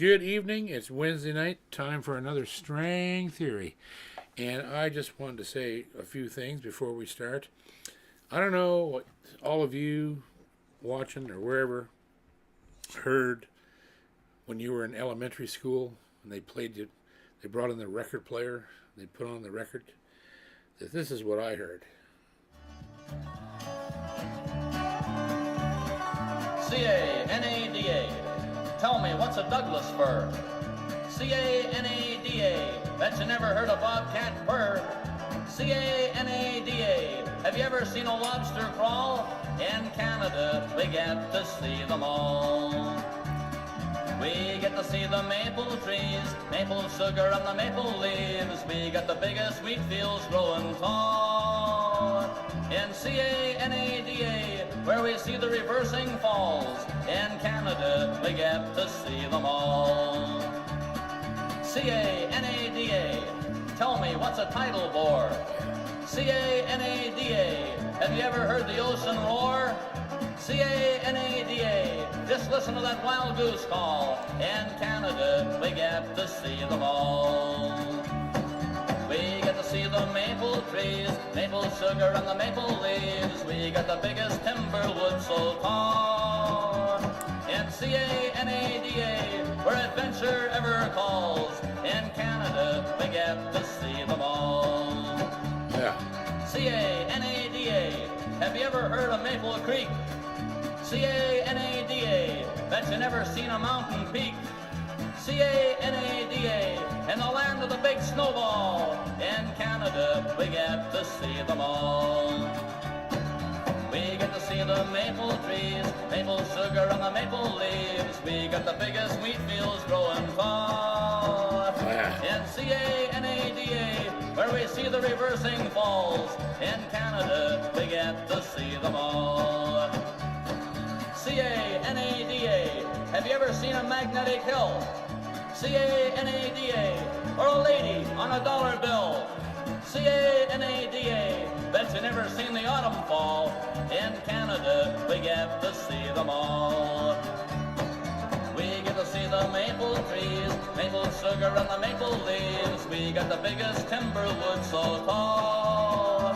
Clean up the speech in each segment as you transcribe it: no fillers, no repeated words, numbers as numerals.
Good evening. It's Wednesday night. Time for another string theory. And I just wanted to say a few things before we start. I don't know what all of you watching or wherever heard when you were in elementary school and they brought in the record player, they put on the record. This is what I heard. C-A-N-A-D-A. Tell me, what's a Douglas fir? C-A-N-A-D-A. Bet you never heard a bobcat purr. C-A-N-A-D-A. Have you ever seen a lobster crawl? In Canada, we get to see them all. We get to see the maple trees, maple sugar on the maple leaves. We got the biggest wheat fields growing tall. In C-A-N-A-D-A, where we see the reversing falls. In Canada, we get to see them all. C-A-N-A-D-A, tell me, what's a tidal bore? C-A-N-A-D-A, have you ever heard the ocean roar? C-A-N-A-D-A, just listen to that wild goose call. In Canada, we get to see them all. We get to see the maple trees, maple sugar on the maple leaves. We got the biggest timber wood so tall. In C-A-N-A-D-A, where adventure ever calls. In Canada, we get to see them all. Yeah. C-A-N-A-D-A, have you ever heard of Maple Creek? C-A-N-A-D-A, bet you never seen a mountain peak. C-A-N-A-D-A, in the land of the big snowball. In Canada, we get to see them all. We get to see the maple trees, maple sugar on the maple leaves. We got the biggest wheat fields growing tall. In C-A-N-A-D-A, where we see the reversing falls. In Canada, we get to see them all. C-A-N-A-D-A, have you ever seen a magnetic hill? C-A-N-A-D-A, or a lady on a dollar bill. C-A-N-A-D-A, bet you never seen the autumn fall. In Canada, we get to see them all. We get to see the maple trees, maple sugar and the maple leaves. We got the biggest timber wood so tall.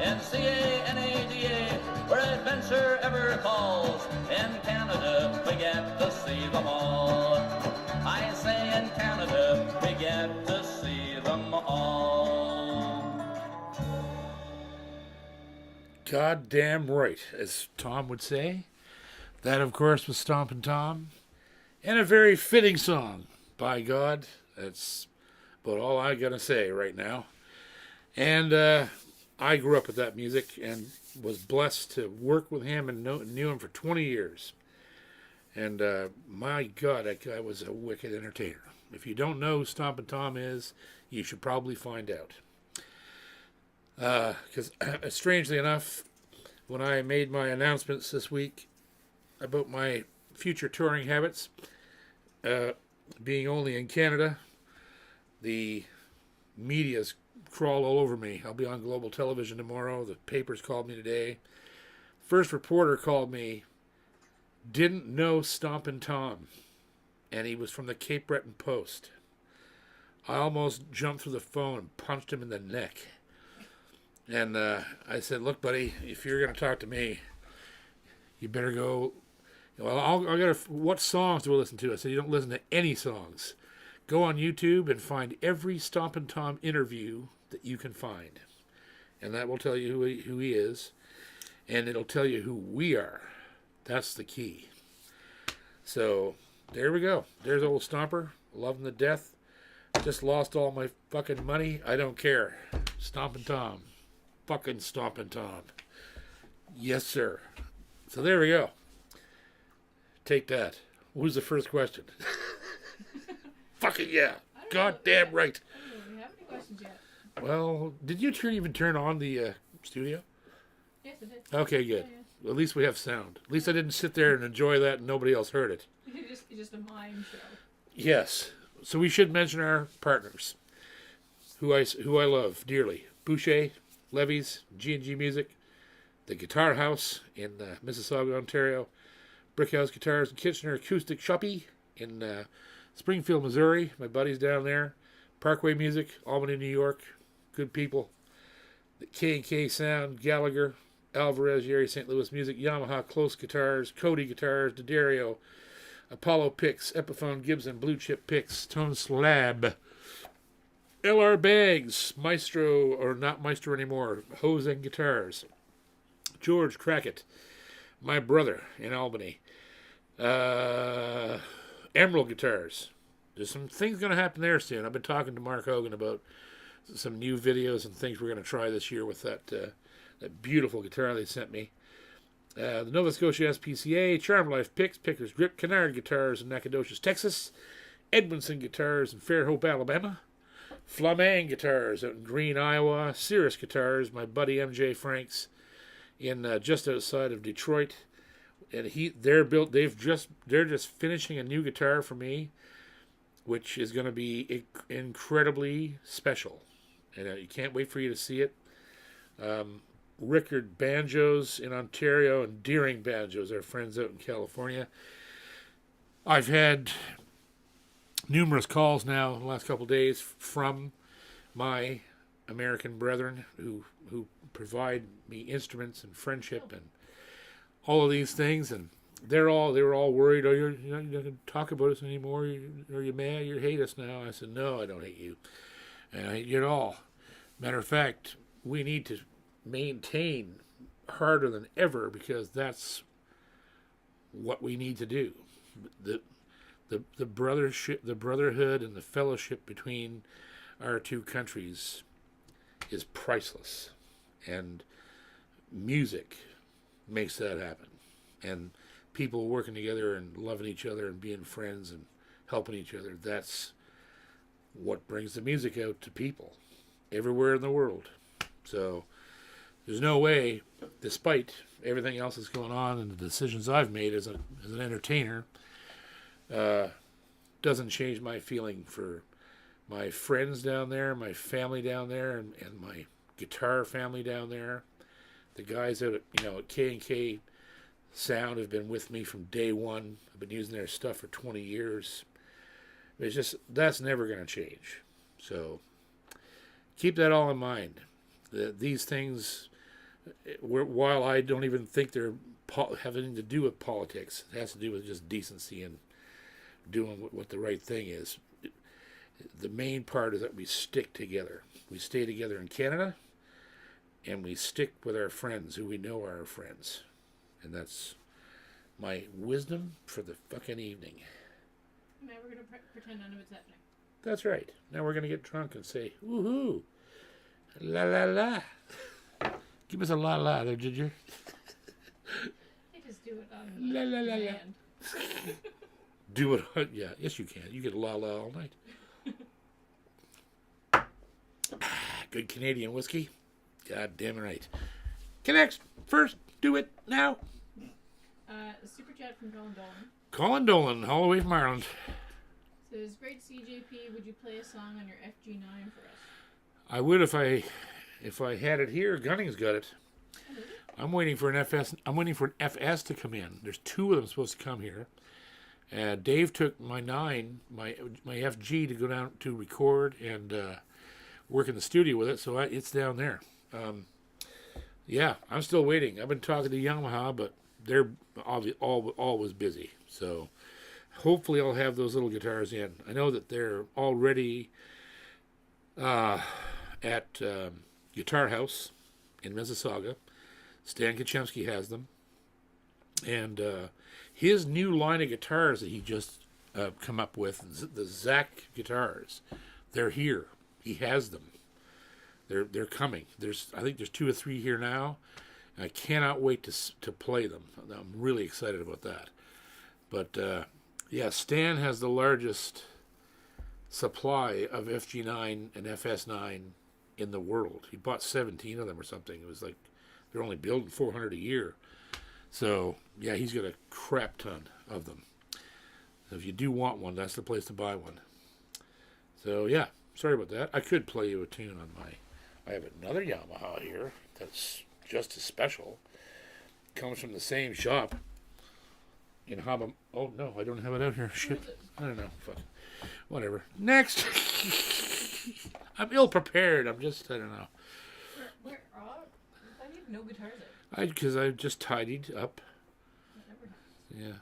In C-A-N-A-D-A, where adventure ever calls. In Canada, we get to see them all. I say in Canada, we get to see them all. Goddamn right, as Tom would say. That, of course, was Stomping Tom. And a very fitting song. By God, that's about all I gotta say right now. And I grew up with that music and was blessed to work with him and knew him for 20 years. And my God, that guy was a wicked entertainer. If you don't know who Stompin' Tom is, you should probably find out. Because strangely enough, when I made my announcements this week about my future touring habits, being only in Canada, the media's crawled all over me. I'll be on global television tomorrow. The papers called me today. First reporter called me, didn't know Stompin' Tom, and he was from the Cape Breton Post. I almost jumped through the phone and punched him in the neck. And I said, look, buddy, if you're going to talk to me, you better go. Well, what songs do I listen to? I said, you don't listen to any songs. Go on YouTube and find every Stompin' Tom interview that you can find. And that will tell you who he is. And it'll tell you who we are. That's the key. So, there we go. There's old Stomper. Love him to death. Just lost all my fucking money. I don't care. Stompin' Tom. Fucking Stompin' Tom. Yes, sir. So, there we go. Take that. Who's the first question? Fucking yeah. Goddamn right. I don't really have any questions yet. Well, did you even turn on the studio? Yes, it is. Okay, good. Yeah, At least we have sound. At least I didn't sit there and enjoy that and nobody else heard it. It's just a mime show. Yes. So we should mention our partners, who I love dearly. Boucher, Levy's, G&G Music, the Guitar House in Mississauga, Ontario, Brickhouse Guitars and Kitchener Acoustic Shoppy in Springfield, Missouri. My buddies down there. Parkway Music, Albany, New York. Good people. The K&K Sound, Gallagher, Alvarez, Yeri, St. Louis Music, Yamaha, Close Guitars, Cody Guitars, D'Addario, Apollo Picks, Epiphone, Gibson, Blue Chip Picks, Tone Slab, LR Bags, Maestro, or not Maestro anymore, Hose and Guitars, George Crackett, my brother in Albany, Emerald Guitars. There's some things going to happen there soon. I've been talking to Mark Hogan about some new videos and things we're going to try this year with that beautiful guitar they sent me. The Nova Scotia SPCA, Charm Life Picks, Picker's Grip, Kennard Guitars in Nacogdoches, Texas, Edmondson Guitars in Fairhope, Alabama, Flamand Guitars out in Green, Iowa, Cirrus Guitars, my buddy MJ Franks in just outside of Detroit, and they're just finishing a new guitar for me, which is going to be incredibly special, and you can't wait for you to see it. Rickard Banjos in Ontario and Deering Banjos, our friends out in California. I've had numerous calls now in the last couple of days from my American brethren who provide me instruments and friendship and all of these things, and they were all worried. Oh, you're not going to talk about us anymore? Are you mad? You hate us now? I said, no, I don't hate you, and I hate you at all. Matter of fact, we need to maintain harder than ever because that's what we need to do. The brothership, the brotherhood, and the fellowship between our two countries is priceless, and music makes that happen. And people working together and loving each other and being friends and helping each other, that's what brings the music out to people everywhere in the world. So there's no way, despite everything else that's going on and the decisions I've made as an entertainer, doesn't change my feeling for my friends down there, my family down there, and my guitar family down there. The guys out at K&K Sound have been with me from day one. I've been using their stuff for 20 years. It's just, that's never going to change. So keep that all in mind. These things, while I don't even think they're have anything to do with politics, it has to do with just decency and doing what the right thing is. The main part is that we stick together. We stay together in Canada, and we stick with our friends who we know are our friends. And that's my wisdom for the fucking evening. Now we're going to pretend none of it's happening. That's right. Now we're going to get drunk and say, woohoo, la la la. Give us a la la there, Ginger. They just do it on La la la la. command. Do it on, yeah, yes you can. You get la la all night. Good Canadian whiskey. God damn right. Connects first. Do it now. Super chat from Colin Dolan. Colin Dolan, all the way from Ireland. Says, great CJP, would you play a song on your FG9 for us? I would if I had it here. Gunning's got it. Oh, really? I'm waiting for an FS. I'm waiting for an FS to come in. There's two of them supposed to come here. Dave took my FG to go down to record and work in the studio with it, so it's down there. Yeah, I'm still waiting. I've been talking to Yamaha, but they're always busy. So hopefully I'll have those little guitars in. I know that they're already at Guitar House in Mississauga. Stan Kaczemski has them. And his new line of guitars that he just come up with, the Zach guitars, they're here. He has them. They're coming. I think there's 2 or 3 here now. And I cannot wait to play them. I'm really excited about that. But yeah, Stan has the largest supply of FG9 and FS9 in the world. He bought 17 of them or something. It was like they're only building 400 a year. So yeah, he's got a crap ton of them. So if you do want one, that's the place to buy one. So yeah, sorry about that. I could play you a tune on I have another Yamaha here that's just as special. Comes from the same shop in Haba. Oh no, I don't have it out here. Shit, I don't know. Fuck. Whatever. Next. I'm ill prepared. I don't know. Where I need no guitars out. Because I just tidied up. That never happens. Yeah.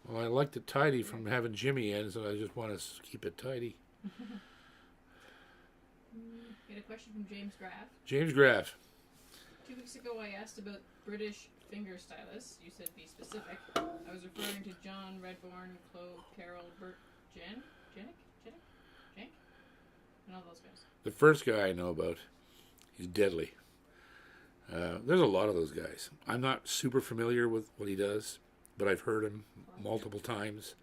Well, I liked it tidy from having Jimmy in, so I just want to keep it tidy. Get a question from James Graff. James Graff. 2 weeks ago, I asked about British fingerstylists. You said be specific. I was referring to John, Redbourne, Clove, Carroll, Bert, Jennick, and all those guys. The first guy I know about, he's deadly. There's a lot of those guys. I'm not super familiar with what he does, but I've heard him multiple times.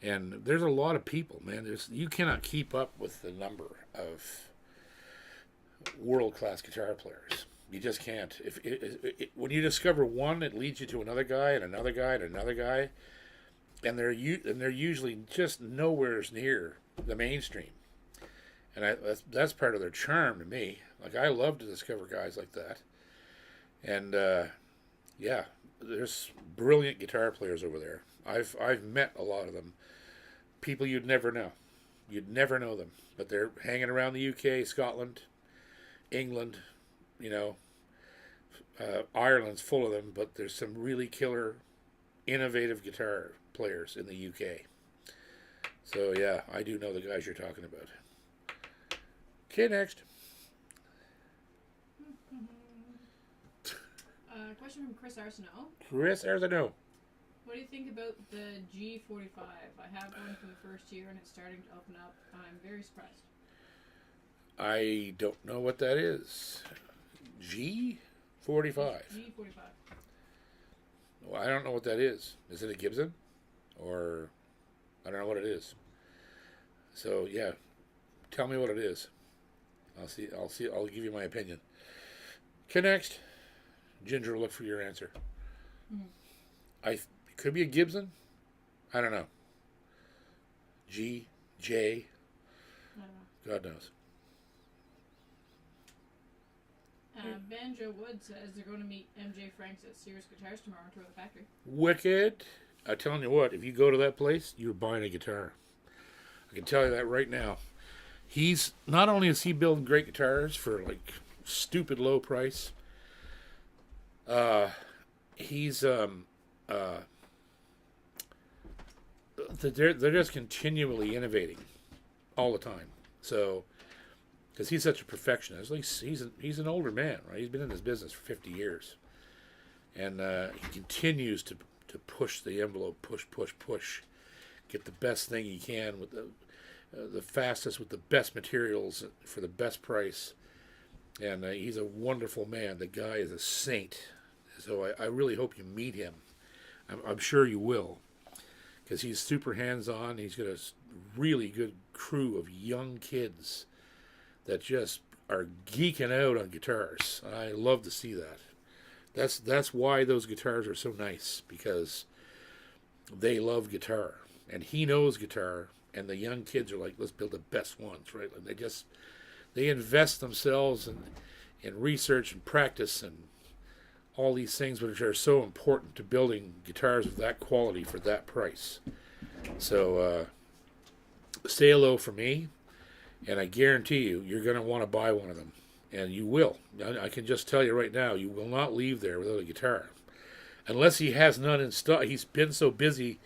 And there's a lot of people, man. You cannot keep up with the number of world-class guitar players. You just can't. When you discover one, it leads you to another guy and another guy and another guy, and they're usually just nowhere near the mainstream. And that's part of their charm to me. Like, I love to discover guys like that. And yeah, there's brilliant guitar players over there. I've met a lot of them. People you'd never know. You'd never know them. But they're hanging around the UK, Scotland, England, Ireland's full of them, but there's some really killer, innovative guitar players in the UK. So yeah, I do know the guys you're talking about. Okay, next. Question from Chris Arsenault. Chris Arsenault. What do you think about the G45? I have one from the first year and it's starting to open up. I'm very surprised. I don't know what that is. G45. G45. Well, I don't know what that is. Is it a Gibson? Or I don't know what it is. So yeah, tell me what it is. I'll see. I'll give you my opinion. Okay, next. Ginger will look for your answer. It could be a Gibson. I don't know. G, J. I don't know. God knows. Banjo Wood says they're going to meet MJ Franks at Sears Guitars tomorrow and tour the factory. Wicked. I'm telling you what, if you go to that place, you're buying a guitar. I can tell you that right now. He's not only is he building great guitars for like stupid low price. He's they're just continually innovating all the time. So, because he's such a perfectionist, like he's an older man, right? He's been in this business for 50 years, and he continues to push the envelope, push, get the best thing he can with the fastest, with the best materials for the best price. And he's a wonderful man. The guy is a saint. So I really hope you meet him. I'm sure you will, because he's super hands-on. He's got a really good crew of young kids that just are geeking out on guitars. I love to see that. That's why those guitars are so nice, because they love guitar, and he knows guitar, and the young kids are like, let's build the best ones, right? Like they invest themselves in research and practice and all these things which are so important to building guitars of that quality for that price. So say hello for me, and I guarantee you're going to want to buy one of them, and you will. I can just tell you right now, you will not leave there without a guitar, unless he has none in stock. He's been so busy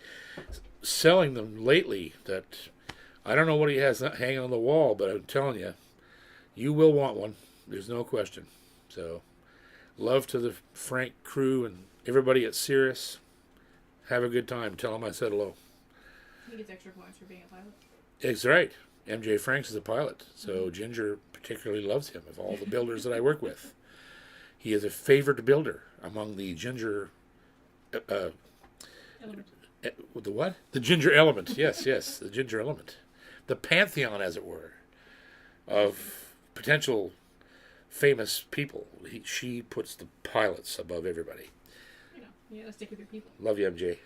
selling them lately that I don't know what he has hanging on the wall, but I'm telling you, you will want one. There's no question. So, love to the Frank crew and everybody at Cirrus. Have a good time. Tell them I said hello. He gets extra points for being a pilot. That's right. MJ Franks is a pilot, so Ginger particularly loves him of all the builders that I work with. He is a favorite builder among the Ginger... Element. The what? The Ginger Element. Yes, the Ginger Element. The pantheon, as it were, of potential famous people. She puts the pilots above everybody. You gotta stick with your people. Love you, MJ.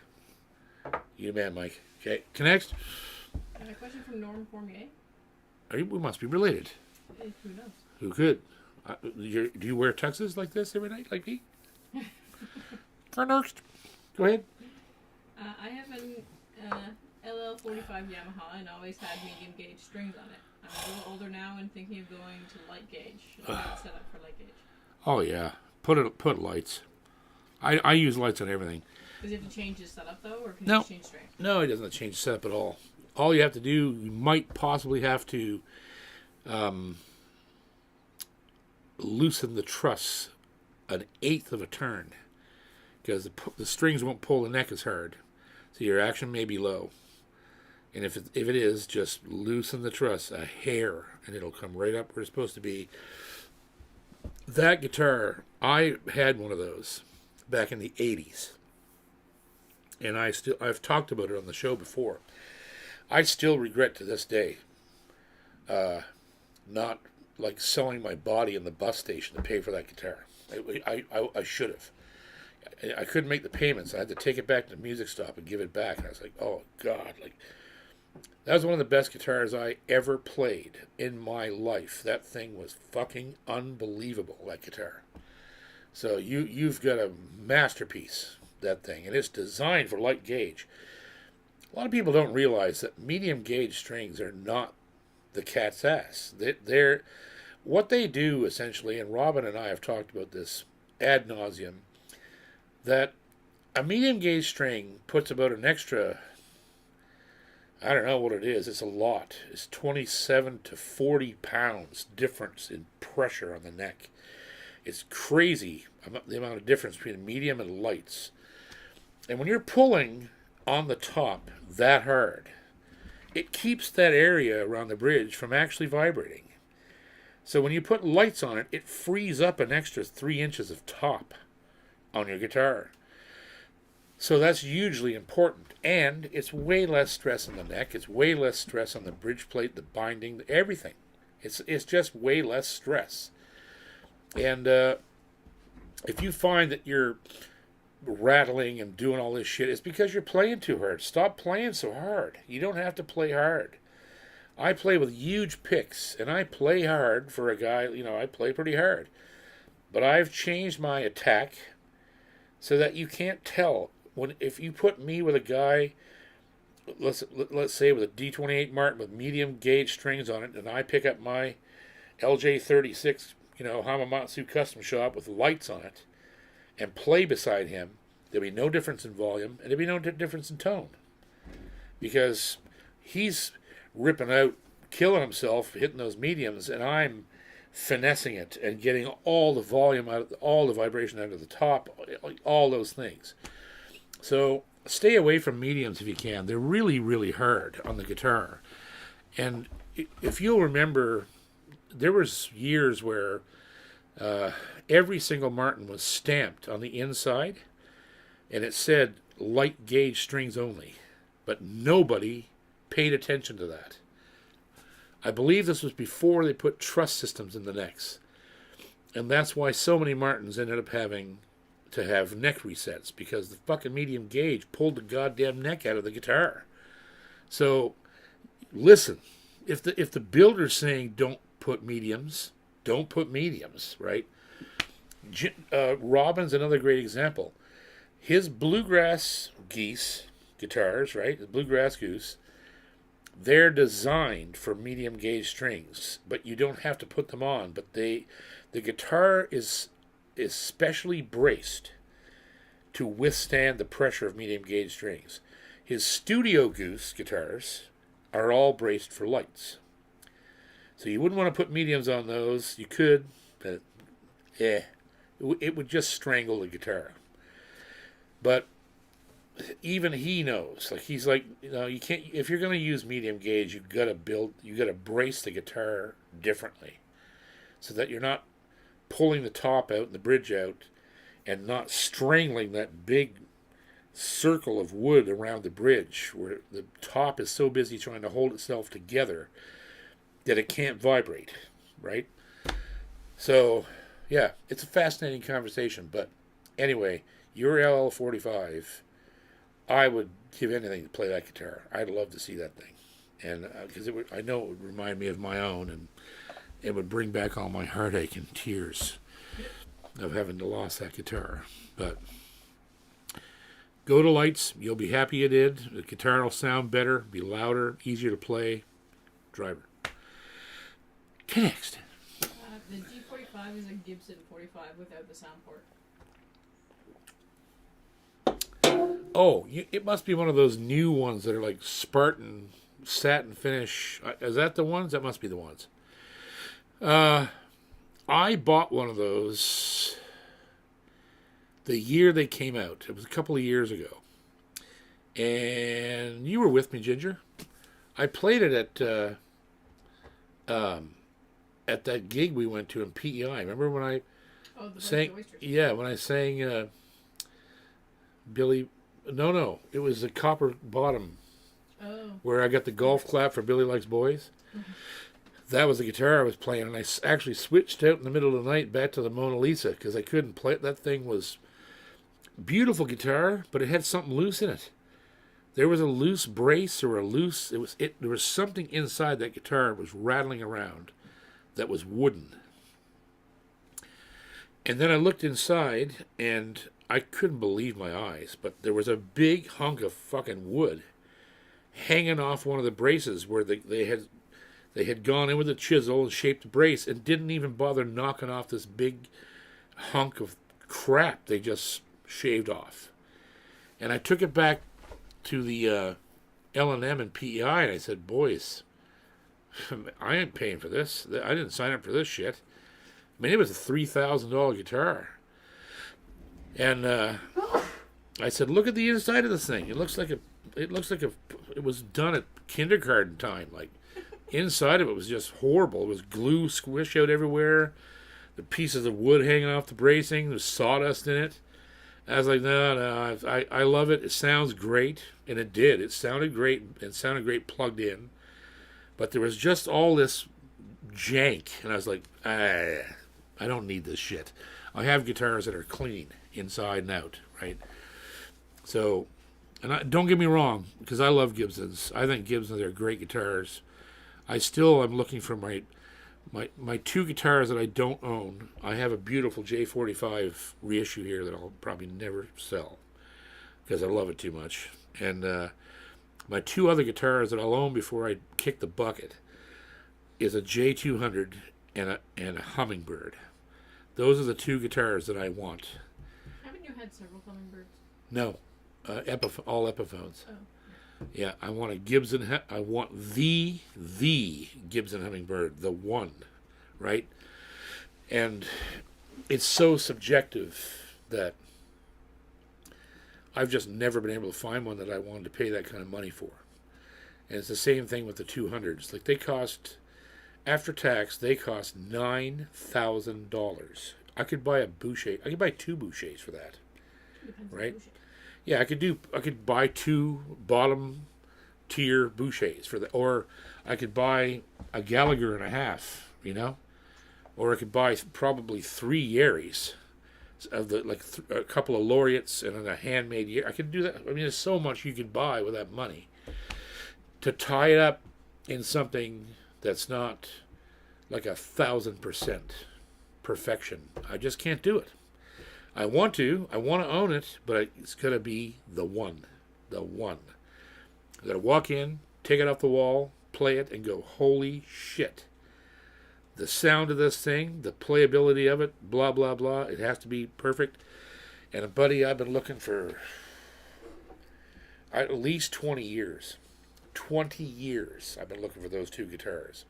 You man, Mike. Okay, next. A question from Norm Cormier. We must be related. Who knows? Who could? Do you wear tuxes like this every night, like me? Next. Go ahead. I have an LL LL45 Yamaha and always had medium gauge strings on it. I'm a little older now and thinking of going to light gauge. I got it set up for light gauge. Oh yeah, put lights. I use lights on everything. Does he have to change his setup though, or can No. he just change strings? No, it doesn't change setup at all. All you have to do, you might possibly have to loosen the truss an eighth of a turn, because the strings won't pull the neck as hard, so your action may be low. And if it is, just loosen the truss a hair, and it'll come right up where it's supposed to be. That guitar, I had one of those back in the 80s. And I've talked about it on the show before. I still regret to this day not like selling my body in the bus station to pay for that guitar. I should have. I couldn't make the payments. I had to take it back to the music stop and give it back. And I was like, oh God, like that was one of the best guitars I ever played in my life. That thing was fucking unbelievable, that guitar. So you've got a masterpiece, that thing, and it's designed for light gauge. A lot of people don't realize that medium gauge strings are not the cat's ass. They're what they do essentially, and Robin and I have talked about this ad nauseum, that a medium gauge string puts about an extra, I don't know what it is, it's a lot. It's 27 to 40 pounds difference in pressure on the neck. It's crazy, the amount of difference between medium and lights. And when you're pulling on the top that hard, it keeps that area around the bridge from actually vibrating. So when you put lights on it, it frees up an extra 3 inches of top on your guitar. So that's hugely important. And it's way less stress on the neck. It's way less stress on the bridge plate, the binding, everything. It's just way less stress. And if you find that you're rattling and doing all this shit, it's because you're playing too hard. Stop playing so hard. You don't have to play hard. I play with huge picks, and I play hard for a guy, I play pretty hard. But I've changed my attack so that you can't tell. If you put me with a guy, let's say with a D28 Martin with medium gauge strings on it, and I pick up my LJ36, Hamamatsu custom shop with lights on it, and play beside him, there'll be no difference in volume, and there'll be no difference in tone. Because he's ripping out, killing himself, hitting those mediums, and I'm finessing it and getting all the volume out, all the vibration out of the top, all those things. So stay away from mediums if you can. They're really, really hard on the guitar. And if you'll remember, there was years where every single Martin was stamped on the inside, and it said light gauge strings only, but nobody paid attention to that. I believe this was before they put truss systems in the necks, and that's why so many Martins ended up having to have neck resets, because the fucking medium gauge pulled the goddamn neck out of the guitar. So listen, if the builder's saying don't put mediums, right? Robin's another great example. His bluegrass geese guitars, right? The bluegrass goose, they're designed for medium gauge strings, but you don't have to put them on. But the guitar is specially braced to withstand the pressure of medium gauge strings. His studio goose guitars are all braced for lights. So you wouldn't want to put mediums on those. You could, but it would just strangle the guitar. But even he knows, like he's like, you can't. If you're going to use medium gauge, you got to brace the guitar differently, so that you're not pulling the top out and the bridge out, and not strangling that big circle of wood around the bridge, where the top is so busy trying to hold itself together that it can't vibrate, right? So, yeah, it's a fascinating conversation. But anyway, your LL45, I would give anything to play that guitar. I'd love to see that thing, and because I know it would remind me of my own, and it would bring back all my heartache and tears of having to lose that guitar. But Go to lights. You'll be happy you did. The guitar will sound better, be louder, easier to play. Driver. Next. The G45 is a Gibson 45 without the sound port. Oh, it must be one of those new ones that are like Spartan satin finish. Is that the ones? That must be the ones. I bought one of those the year they came out. It was a couple of years ago. And you were with me, Ginger. I played it at that gig we went to in PEI. Remember when I sang? Yeah, when I sang Billy. No, it was the Copper Bottom. Oh. Where I got the golf clap for Billy Likes Boys. Mm-hmm. That was the guitar I was playing, and I actually switched out in the middle of the night back to the Mona Lisa because I couldn't play it. That thing was beautiful guitar, but it had something loose in it. There was a loose brace or a loose. There was something inside that guitar that was rattling around that was wooden. And then I looked inside, and I couldn't believe my eyes, but there was a big hunk of fucking wood hanging off one of the braces where they had gone in with a chisel and shaped the brace and didn't even bother knocking off this big hunk of crap they just shaved off. And I took it back to the L&M and PEI, and I said, boys, I ain't paying for this. I didn't sign up for this shit. I mean, it was a $3,000 guitar. And I said, look at the inside of this thing. It looks like it was done at kindergarten time. Like, inside of it was just horrible. It was glue squish out everywhere. The pieces of wood hanging off the bracing. There was sawdust in it. I was like, no, I love it. It sounds great. And it did. It sounded great. It sounded great plugged in. But there was just all this jank. And I was like, I don't need this shit. I have guitars that are clean inside and out, right? So, and don't get me wrong, because I love Gibsons. I think Gibsons are great guitars. I still am looking for my two guitars that I don't own. I have a beautiful J45 reissue here that I'll probably never sell because I love it too much. And my two other guitars that I'll own before I kick the bucket is a J200 and a Hummingbird. Those are the two guitars that I want. Haven't you had several Hummingbirds? No, all Epiphones. Oh. Yeah, I want a Gibson. I want the Gibson Hummingbird, the one, right? And it's so subjective that I've just never been able to find one that I wanted to pay that kind of money for. And it's the same thing with the 200s. Like, they cost, after tax, they cost $9,000. I could buy a Boucher. I could buy two Bouchers for that, right? Yeah, I could buy two bottom tier Bouchers for that, or I could buy a Gallagher and a half, or I could buy probably three Yaris of the a couple of Laureates and a handmade Yari. I could do that. I mean, there's so much you could buy with that money to tie it up in something that's not like 1,000% perfection. I just can't do it. I want to own it, but it's going to be the one. I got to walk in, take it off the wall, play it, and go, holy shit. The sound of this thing, the playability of it, blah, blah, blah, it has to be perfect. And a buddy I've been looking for at least 20 years. 20 years I've been looking for those two guitars.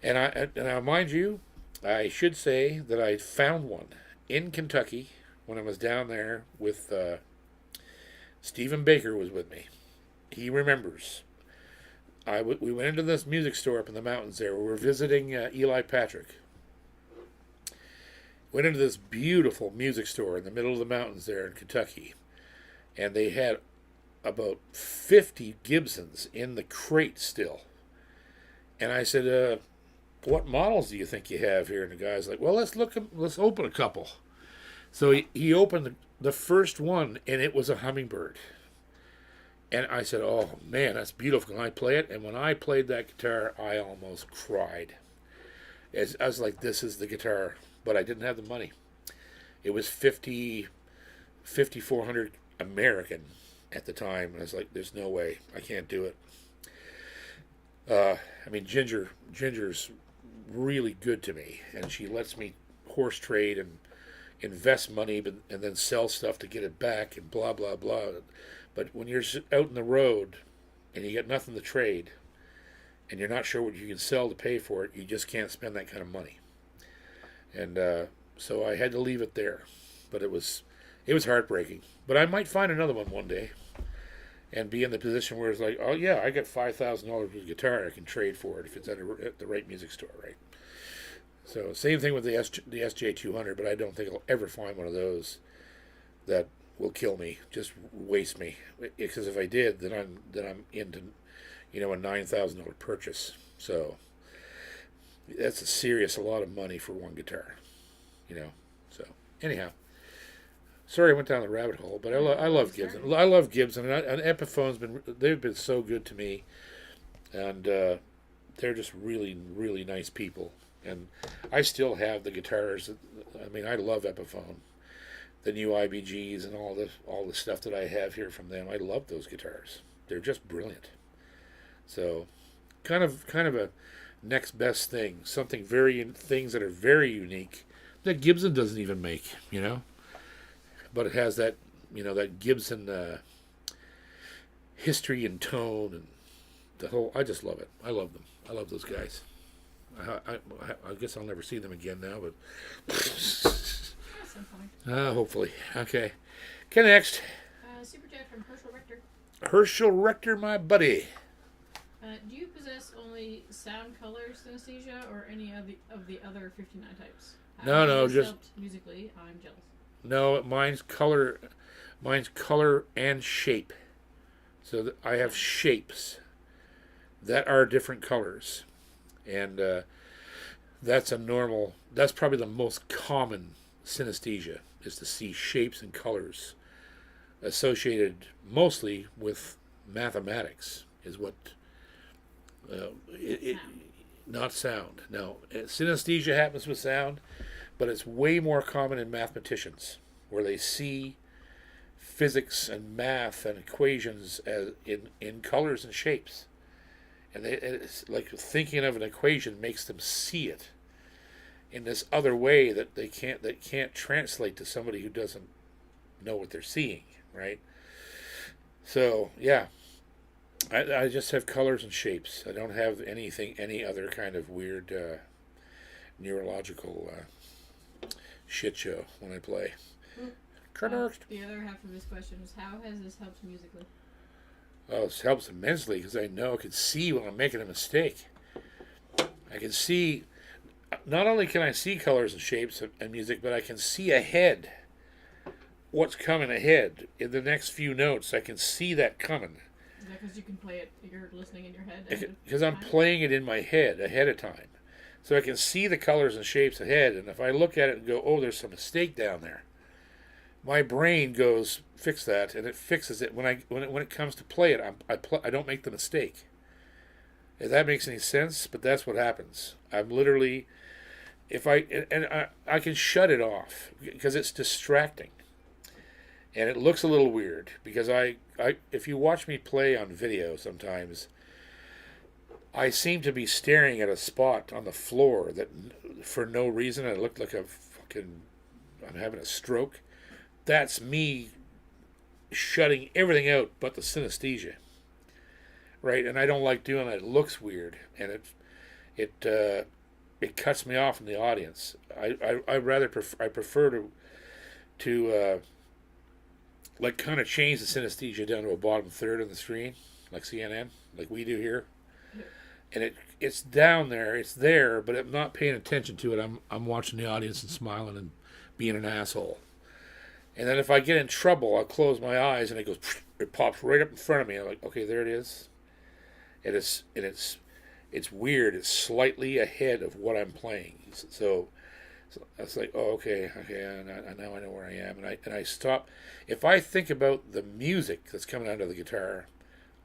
And I mind you, I should say that I found one in Kentucky when I was down there with Stephen Baker was with me. He remembers. We went into this music store up in the mountains there. We were visiting Eli Patrick. Went into this beautiful music store in the middle of the mountains there in Kentucky. And they had about 50 Gibsons in the crate still. And I said, what models do you think you have here? And the guy's like, well, let's open a couple. So he opened the first one, and it was a Hummingbird. And I said, oh, man, that's beautiful. Can I play it? And when I played that guitar, I almost cried. I was like, this is the guitar. But I didn't have the money. It was $5,400 American at the time, and I was like, "There's no way, I can't do it." I mean, Ginger's really good to me, and she lets me horse trade and invest money, and then sell stuff to get it back, and blah blah blah. But when you're out in the road and you got nothing to trade, and you're not sure what you can sell to pay for it, you just can't spend that kind of money. And so I had to leave it there. But it was heartbreaking. But I might find another one day, and be in the position where it's like, oh yeah, I got $5,000 with a guitar, I can trade for it if it's at the right music store, right? So same thing with the SJ200, but I don't think I'll ever find one of those that will kill me, just waste me. Because if I did, then I'm into, a $9,000 purchase. So that's a lot of money for one guitar, So anyhow, sorry I went down the rabbit hole, but I love Gibson. I love Gibson, and Epiphone's they've been so good to me, and they're just really, really nice people. And I still have the guitars. I mean, I love Epiphone, the new IBGs, and all the stuff that I have here from them. I love those guitars. They're just brilliant. So, kind of a next best thing. Things that are very unique that Gibson doesn't even make. But it has that that Gibson history and tone and the whole. I just love it. I love them. I love those guys. I guess I'll never see them again now, but At some point. hopefully. Okay, next. Super chat from Herschel Rector. Herschel Rector, my buddy. Do you possess only sound color synesthesia or any of the other 59 types? No, just helped musically. I'm jealous. No, mine's color and shape. So I have shapes that are different colors, and that's probably the most common synesthesia, is to see shapes and colors associated mostly with mathematics, is what not sound. No, synesthesia happens with sound, but it's way more common in mathematicians, where they see physics and math and equations as in colors and shapes. And it's like thinking of an equation makes them see it in this other way that they can't translate to somebody who doesn't know what they're seeing, right? So yeah, I just have colors and shapes. I don't have any other kind of weird neurological shit show when I play. The other half of this question is, how has this helped musically? Oh, it helps immensely because I can see when I'm making a mistake. I can see, not only can I see colors and shapes and music, but I can see ahead what's coming ahead in the next few notes. I can see that coming. Is that because you can play it, you're listening in your head? Because I'm playing it in my head ahead of time. So I can see the colors and shapes ahead, and if I look at it and go, oh, there's some mistake down there, my brain goes, fix that, and it fixes it. When it comes to play it, I don't make the mistake. If that makes any sense, but that's what happens. I'm literally, I can shut it off because it's distracting, and it looks a little weird because if you watch me play on video sometimes, I seem to be staring at a spot on the floor that for no reason. I look like I'm having a stroke. That's me shutting everything out but the synesthesia, right? And I don't like doing that. It looks weird, and it cuts me off from the audience. I prefer to like kind of change the synesthesia down to a bottom third on the screen, like CNN, like we do here. And it's down there, it's there, but I'm not paying attention to it. I'm watching the audience and smiling and being an asshole. And then if I get in trouble, I'll close my eyes and it pops right up in front of me. I'm like, okay, there it is. It's weird. It's slightly ahead of what I'm playing. So it's like, oh, okay, now I know where I am. And I stop. If I think about the music that's coming out of the guitar,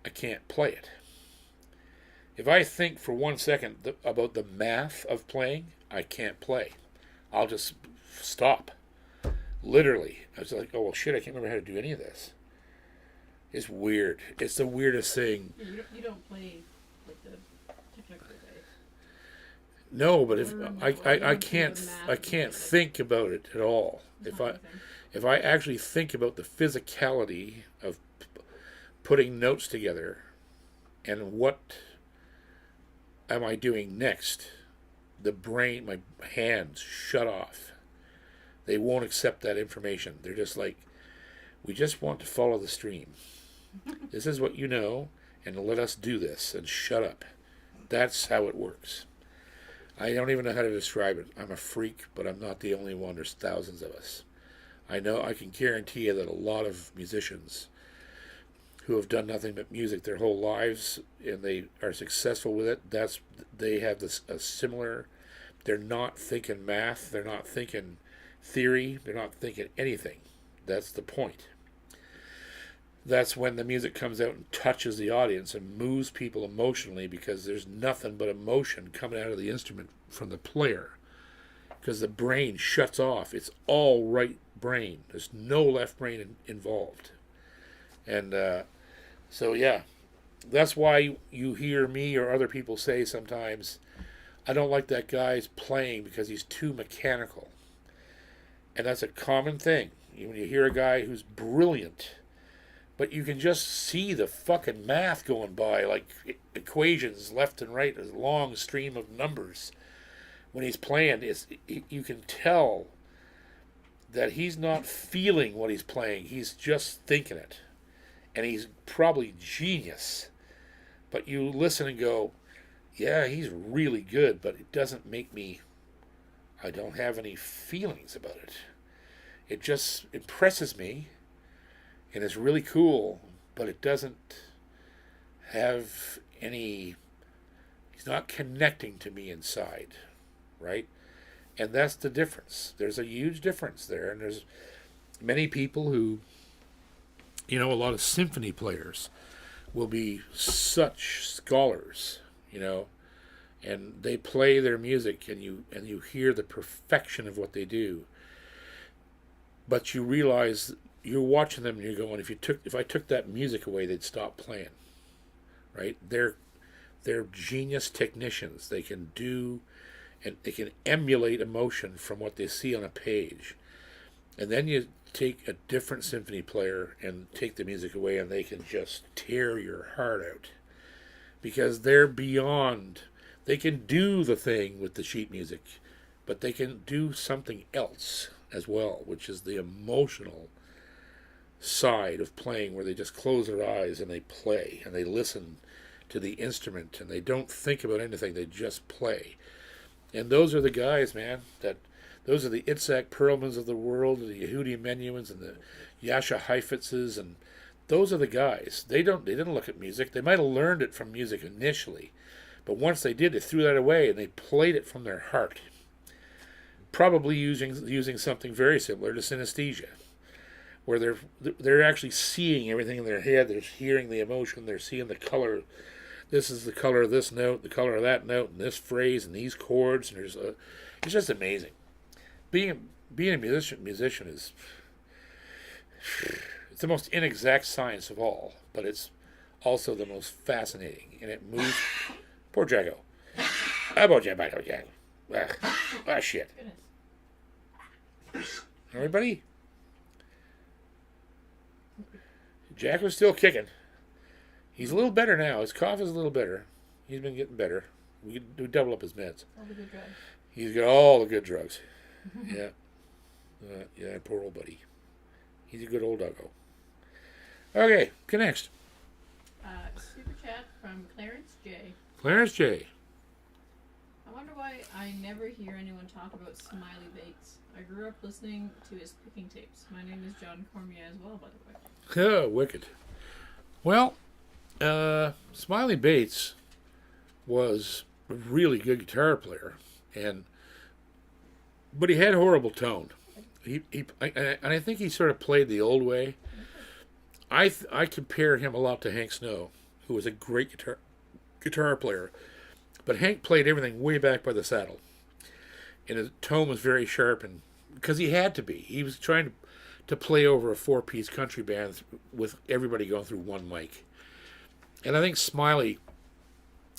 I can't play it. If I think for 1 second about the math of playing, I can't play. I'll just stop. Literally. I was like, oh, well, shit, I can't remember how to do any of this. It's weird. It's the weirdest thing. You don't play like the technical way. No, but if Or I you can't do the math I and can't things think about it at all. It's not anything. If I actually think about the physicality of putting notes together and what am I doing next, the brain, my hands shut off. They won't accept that information. They're just like, we just want to follow the stream. This is what you know, and let us do this, and shut up. That's how it works. I don't even know how to describe it. I'm a freak, but I'm not the only one. There's thousands of us. I know, I can guarantee you that a lot of musicians who have done nothing but music their whole lives, and they are successful with it, they have a similar, they're not thinking math, they're not thinking theory, they're not thinking anything. That's the point. That's when the music comes out and touches the audience and moves people emotionally, because there's nothing but emotion coming out of the instrument from the player, because the brain shuts off. It's all right brain. There's no left brain involved. And so yeah, that's why you hear me or other people say sometimes, I don't like that guy's playing because he's too mechanical. And that's a common thing. When you hear a guy who's brilliant, but you can just see the fucking math going by, like equations left and right, a long stream of numbers. When he's playing, you can tell that he's not feeling what he's playing. He's just thinking it. And he's probably genius. But you listen and go, yeah, he's really good, but it doesn't make me, I don't have any feelings about it. It just impresses me, and it's really cool, but it doesn't have any, he's not connecting to me inside, right? And that's the difference. There's a huge difference there, and there's many people who, a lot of symphony players will be such scholars, and they play their music, and you hear the perfection of what they do. But you realize you're watching them and you're going, if I took that music away, they'd stop playing. Right? They're genius technicians. They can do, and they can emulate emotion from what they see on a page. And then you take a different symphony player and take the music away, and they can just tear your heart out. Because they're beyond, they can do the thing with the sheet music, but they can do something else as well, which is the emotional side of playing, where they just close their eyes and they play and they listen to the instrument and they don't think about anything, they just play. And those are the guys, man, those are the Itzhak Perlmans of the world, the Yehudi Menuhins and the Yasha Heifetzes, and those are the guys. They didn't look at music. They might have learned it from music initially, but once they did, they threw that away and they played it from their heart. Probably using something very similar to synesthesia, where they're actually seeing everything in their head. They're hearing the emotion. They're seeing the color. This is the color of this note, the color of that note, and this phrase, and these chords. And it's just amazing. Being a musician is, it's the most inexact science of all, but it's also the most fascinating, and it moves. Poor Jacko. Jacko. Shit. Everybody? Jack was still kicking. He's a little better now. His cough is a little better. He's been getting better. We double up his meds. All the good drugs. He's got all the good drugs. Yeah. Yeah, poor old buddy. He's a good old doggo. Okay, next. Super chat from Clarence J. Clarence J. I wonder why I never hear anyone talk about Smiley Bates. I grew up listening to his picking tapes. My name is John Cormier as well, by the way. Oh, wicked. Well, Smiley Bates was a really good guitar player, but he had horrible tone. I think he sort of played the old way. I compare him a lot to Hank Snow, who was a great guitar player, but Hank played everything way back by the saddle, and his tone was very sharp, and because he had to be, he was trying to play over a 4-piece country band with everybody going through one mic. And I think Smiley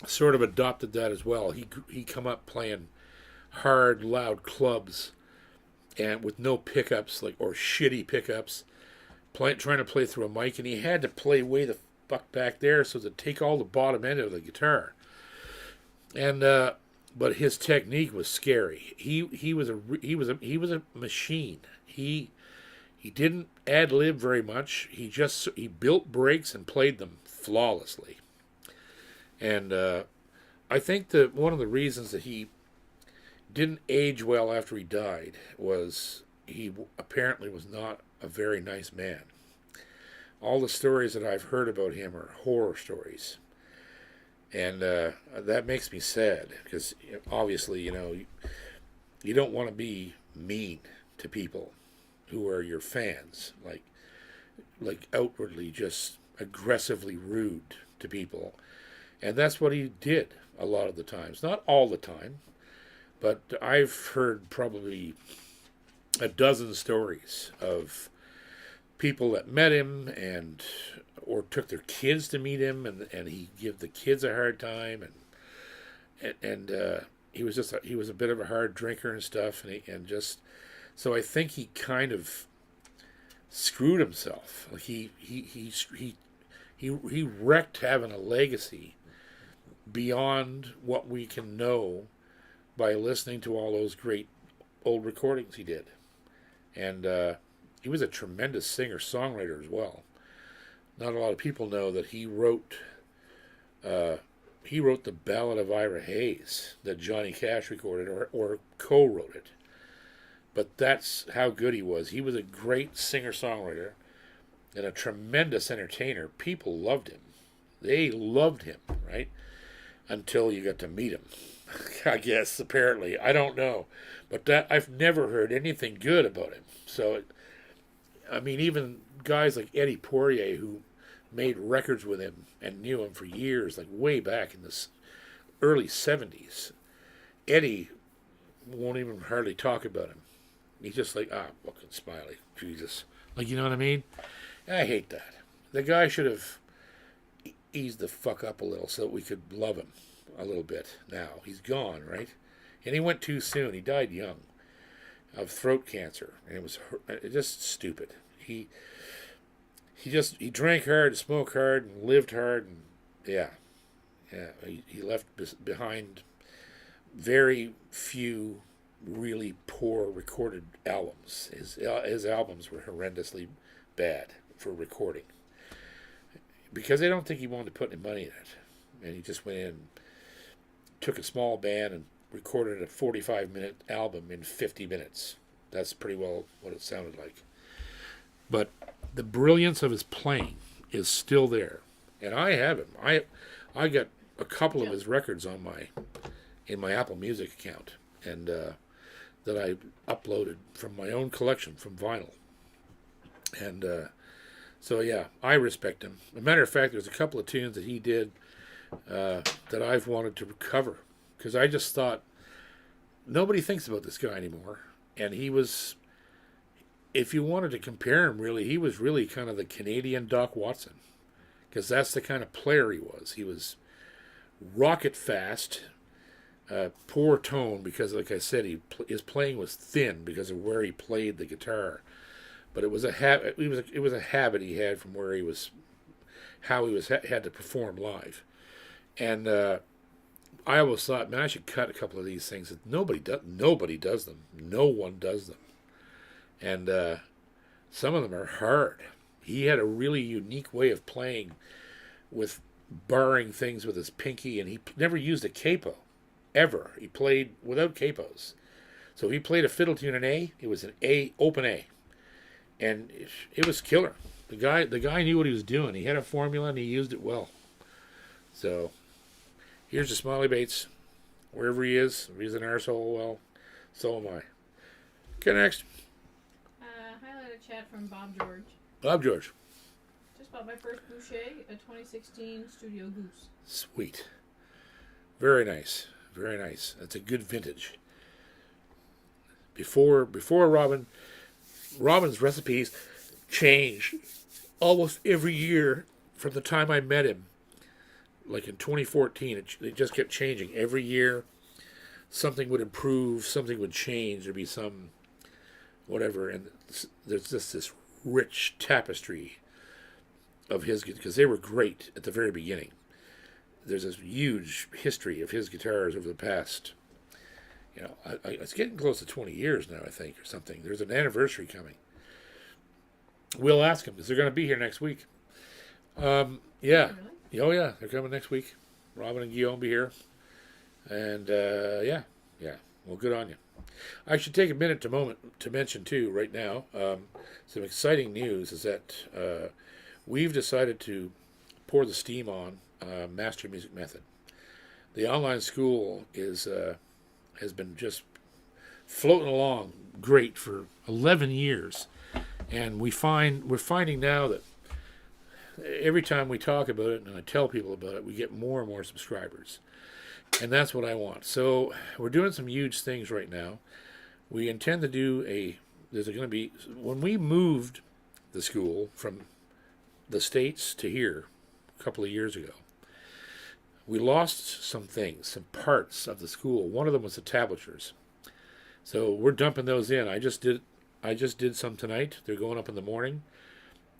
sort of adopted that as well. He come up playing hard, loud clubs and with no pickups, or shitty pickups, trying to play through a mic, and he had to play way the fuck back there so to take all the bottom end of the guitar. And but his technique was scary. He was a machine. He didn't ad lib very much. He built breaks and played them flawlessly. And I think that one of the reasons that he didn't age well after he died was he apparently was not a very nice man. All the stories that I've heard about him are horror stories. And that makes me sad, because obviously, you don't want to be mean to people who are your fans, like outwardly just aggressively rude to people. And that's what he did a lot of the times. Not all the time, but I've heard probably a dozen stories of people that met him or took their kids to meet him, and he give the kids a hard time, and he was a bit of a hard drinker and stuff, so I think he kind of screwed himself. Like he wrecked having a legacy beyond what we can know by listening to all those great old recordings he did. And he was a tremendous singer-songwriter as well. Not a lot of people know that he wrote the Ballad of Ira Hayes that Johnny Cash recorded, or co-wrote it. But that's how good he was. He was a great singer-songwriter and a tremendous entertainer. People loved him. They loved him, right? Until you got to meet him. I guess, apparently. I don't know. But I've never heard anything good about him. So, even guys like Eddie Poirier, who made records with him and knew him for years, like way back in the early 70s, Eddie won't even hardly talk about him. He's just like, fucking Smiley, Jesus. Like, you know what I mean? I hate that. The guy should have eased the fuck up a little so that we could love him a little bit now. He's gone, right? And he went too soon. He died young of throat cancer, and it was just stupid. He drank hard, smoked hard, and lived hard, and he left behind very few really poor recorded albums. His albums were horrendously bad for recording, because I don't think he wanted to put any money in it, and he just went in, took a small band, and recorded a 45-minute album in 50 minutes. That's pretty well what it sounded like. But the brilliance of his playing is still there, and I have him. I got a couple of his records in my Apple Music account, and that I uploaded from my own collection from vinyl. And so yeah, I respect him. As a matter of fact, there's a couple of tunes that he did that I've wanted to recover, because I just thought nobody thinks about this guy anymore, and he was. If you wanted to compare him, really, he was really kind of the Canadian Doc Watson, because that's the kind of player he was. He was rocket fast, poor tone, because, like I said, his playing was thin because of where he played the guitar. But it was a habit. It was a habit he had from where he was, how he was had to perform live, and I always thought, man, I should cut a couple of these things. Nobody does them. No one does them. And some of them are hard. He had a really unique way of playing with barring things with his pinky, and he never used a capo, ever. He played without capos. So he played a fiddle tune in A. It was an A, open A. And it was killer. The guy knew what he was doing. He had a formula, and he used it well. So here's the Smiley Bates. Wherever he is, if he's an arsehole, well, so am I. Okay, next. Chat from Bob George. Bob George. Just bought my first Boucher, a 2016 Studio Goose. Sweet. Very nice. Very nice. That's a good vintage. Before Robin Robin's recipes change almost every year from the time I met him. Like in 2014, it just kept changing every year. Something would improve, something would change. There'd be some whatever, and there's just this rich tapestry of his, because they were great at the very beginning. There's this huge history of his guitars over the past, it's getting close to 20 years now, I think, or something. There's an anniversary coming. We'll ask him, because they're going to be here next week. Yeah. Really? Oh, yeah, they're coming next week. Robin and Guillaume will be here. And, yeah. Well, good on you. I should take a minute to mention, too, right now, some exciting news is that we've decided to pour the steam on Master Music Method. The online school has been just floating along great for 11 years. And we're finding now that every time we talk about it and I tell people about it, we get more and more subscribers. And that's what I want. So we're doing some huge things right now. We intend to do when we moved the school from the States to here a couple of years ago, we lost some things, some parts of the school. One of them was the tablatures. So we're dumping those in. I just did some tonight. They're going up in the morning.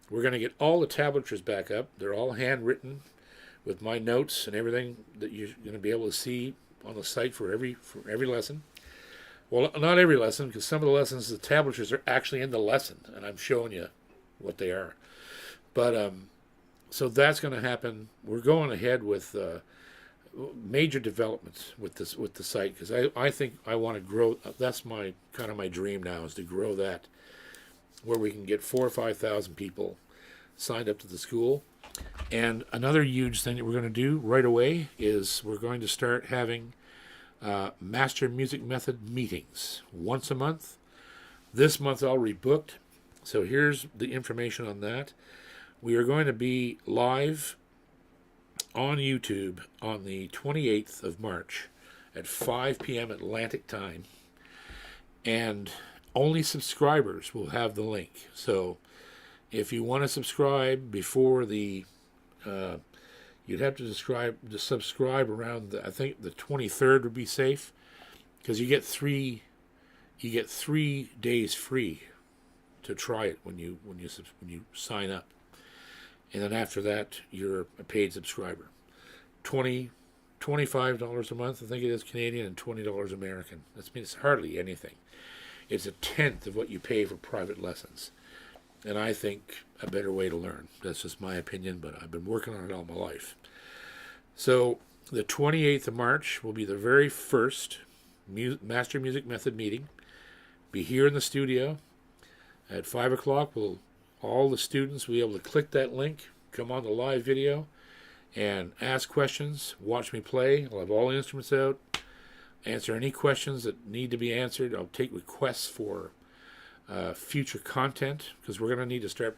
We're going to get all the tablatures back up. They're all handwritten with my notes and everything that you're going to be able to see on the site for every lesson. Well, not every lesson, because some of the lessons, the tablatures are actually in the lesson, and I'm showing you what they are. But so that's going to happen. We're going ahead with major developments with the site, because I think I want to grow. That's my dream now, is to grow that where we can get 4,000 or 5,000 people signed up to the school. And another huge thing that we're going to do right away is we're going to start having Master Music Method meetings once a month. This month's already booked, so here's the information on that. We are going to be live on YouTube on the 28th of March at 5 p.m. Atlantic time, and only subscribers will have the link. So if you want to subscribe before the you'd have to subscribe around I think the 23rd would be safe, because you get 3 days free to try it when you sign up, and then after that you're a paid subscriber. $25 a month, I think it is Canadian, and $20 American. It's hardly anything. It's a tenth of what you pay for private lessons. And I think a better way to learn. That's just my opinion, but I've been working on it all my life. So the 28th of March will be the very first Master Music Method meeting. Be here in the studio at 5 o'clock. All the students will be able to click that link, come on the live video, and ask questions, watch me play. I'll have all the instruments out, answer any questions that need to be answered. I'll take requests for future content, because we're going to need to start.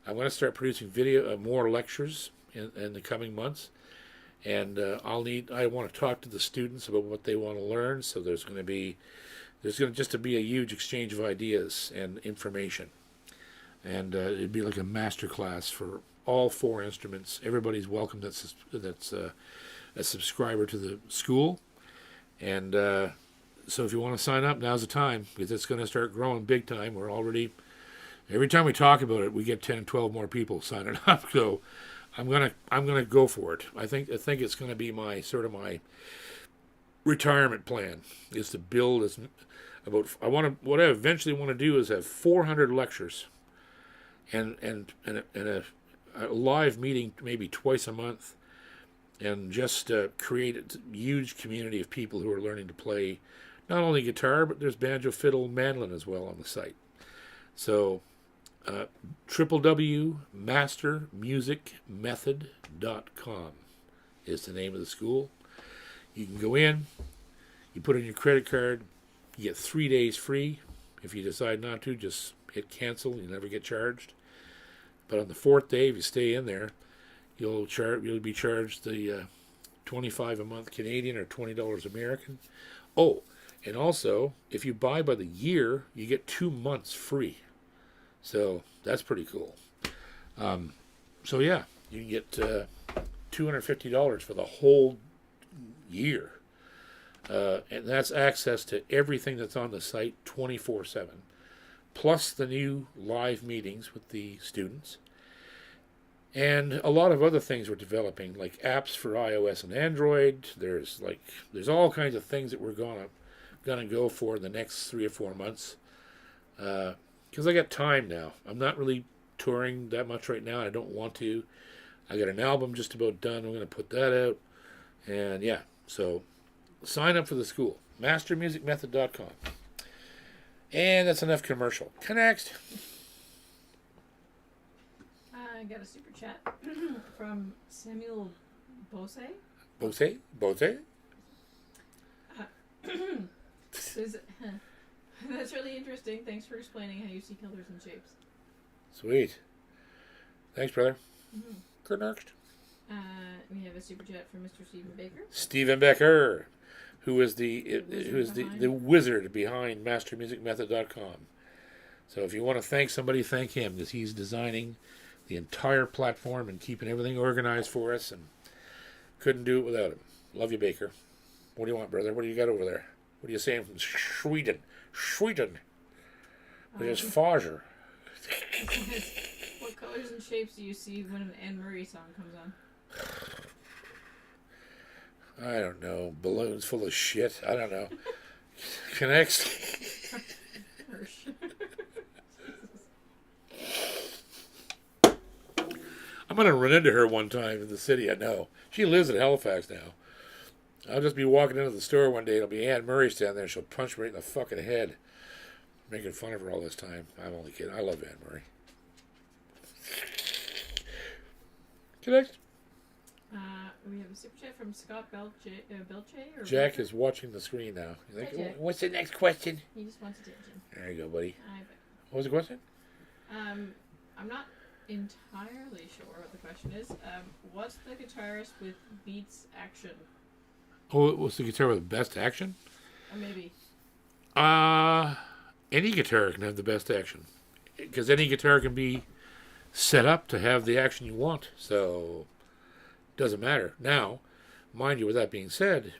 I'm going to start producing more lectures in the coming months, and I want to talk to the students about what they want to learn. So there's going to just be a huge exchange of ideas and information, and it'd be like a master class for all 4 instruments. Everybody's welcome that's a subscriber to the school, and so if you want to sign up, now's the time, because it's going to start growing big time. We're already, every time we talk about it, we get 10 and 12 more people signing up. So I'm gonna go for it. I think it's going to be my retirement plan, is to build what I eventually want to do is have 400 lectures, and a live meeting maybe twice a month, and just create a huge community of people who are learning to play not only guitar, but there's banjo, fiddle, mandolin as well on the site. So www.mastermusicmethod.com is the name of the school. You can go in, you put in your credit card, you get 3 days free. If you decide not to, just hit cancel. You never get charged. But on the 4th day, if you stay in there, you'll be charged the $25 a month Canadian or $20 American. Oh, and also, if you buy by the year, you get 2 months free. So that's pretty cool. So yeah, you can get $250 for the whole year. And that's access to everything that's on the site 24/7, plus the new live meetings with the students. And a lot of other things we're developing, like apps for iOS and Android. There's all kinds of things that we're gonna go for in the next 3 or 4 months. Because I got time now. I'm not really touring that much right now. I don't want to. I got an album just about done. I'm gonna put that out. And yeah, so sign up for the school, mastermusicmethod.com. And that's enough commercial. Next. I got a super chat from Samuel Bose. Bose? Says, that's really interesting. Thanks for explaining how you see colors and shapes. Sweet. Thanks, brother. Mm-hmm. Next. We have a super chat from Mr. Stephen Baker. Stephen Becker, who is the wizard behind mastermusicmethod.com. So if you want to thank somebody, thank him, because he's designing the entire platform and keeping everything organized for us, and couldn't do it without him. Love you, Baker. What do you want, brother? What do you got over there? What are you saying from Sweden? Sweden. There's Fager. What colors and shapes do you see when an Anne Murray song comes on? I don't know. Balloons full of shit. I don't know. Next. I'm going to run into her one time in the city, I know. She lives in Halifax now. I'll just be walking into the store one day. It'll be Anne Murray standing there. She'll punch me right in the fucking head. Making fun of her all this time. I'm only kidding. I love Anne Murray. Next. We have a super chat from Scott Belche. Jack is watching the screen now. Like, what's the next question? He just wants attention. There you go, buddy. I bet. What was the question? I'm not entirely sure what the question is. What's the guitarist with beats action? Oh, what's the guitar with the best action? Maybe. Any guitar can have the best action. Because any guitar can be set up to have the action you want. So, doesn't matter. Now, mind you, with that being said,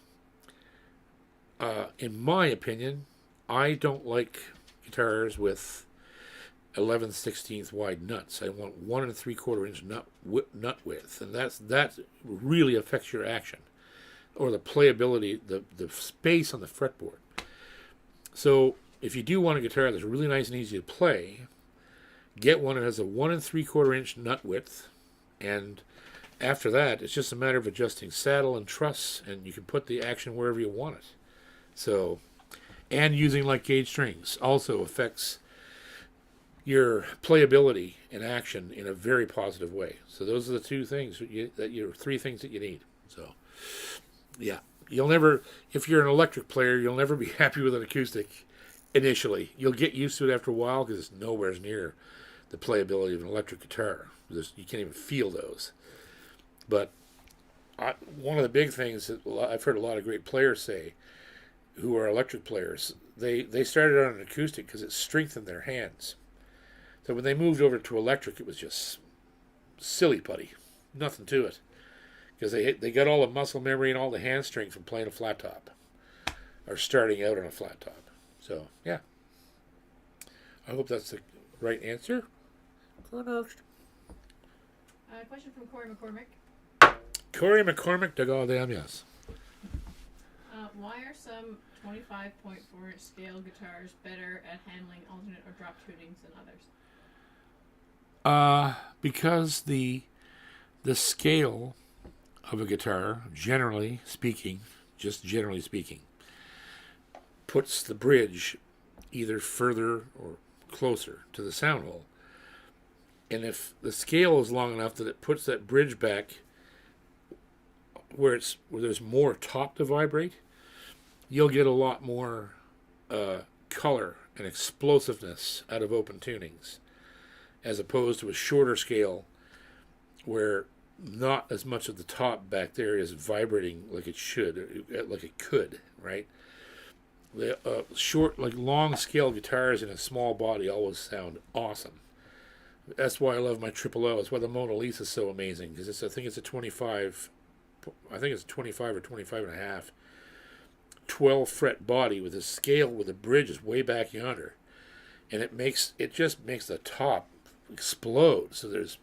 in my opinion, I don't like guitars with 11/16 wide nuts. I want 1 3/4 inch nut width, and that really affects your action or the playability, the space on the fretboard. So if you do want a guitar that's really nice and easy to play, get one that has a 1 3/4 inch nut width, and after that, it's just a matter of adjusting saddle and truss, and you can put the action wherever you want it. So, and using light gauge strings also affects your playability and action in a very positive way. So those are the three things that you need. So, yeah, you'll never, if you're an electric player, you'll never be happy with an acoustic initially. You'll get used to it after a while because it's nowhere near the playability of an electric guitar. You can't even feel those. But one of the big things that I've heard a lot of great players say, who are electric players, they started on an acoustic because it strengthened their hands. So when they moved over to electric, it was just silly putty, nothing to it, because they got all the muscle memory and all the hand strength from playing a flat top, or starting out on a flat top. So yeah, I hope that's the right answer. Question from Corey McCormick. Corey McCormick, the goddamn yes. Why are some 25.4-inch scale guitars better at handling alternate or drop tunings than others? Because the scale of a guitar, generally speaking, puts the bridge either further or closer to the sound hole. And if the scale is long enough that it puts that bridge back where there's more top to vibrate, you'll get a lot more color and explosiveness out of open tunings, as opposed to a shorter scale where not as much of the top back there is vibrating like it should, like it could, right? The long scale guitars in a small body always sound awesome. That's why I love my Triple O. It's why the Mona Lisa is so amazing, because I think it's a 25. I think it's a 25 or 25 and a half. 12 fret body with a scale with a bridge is way back yonder, and it just makes the top explode. So there's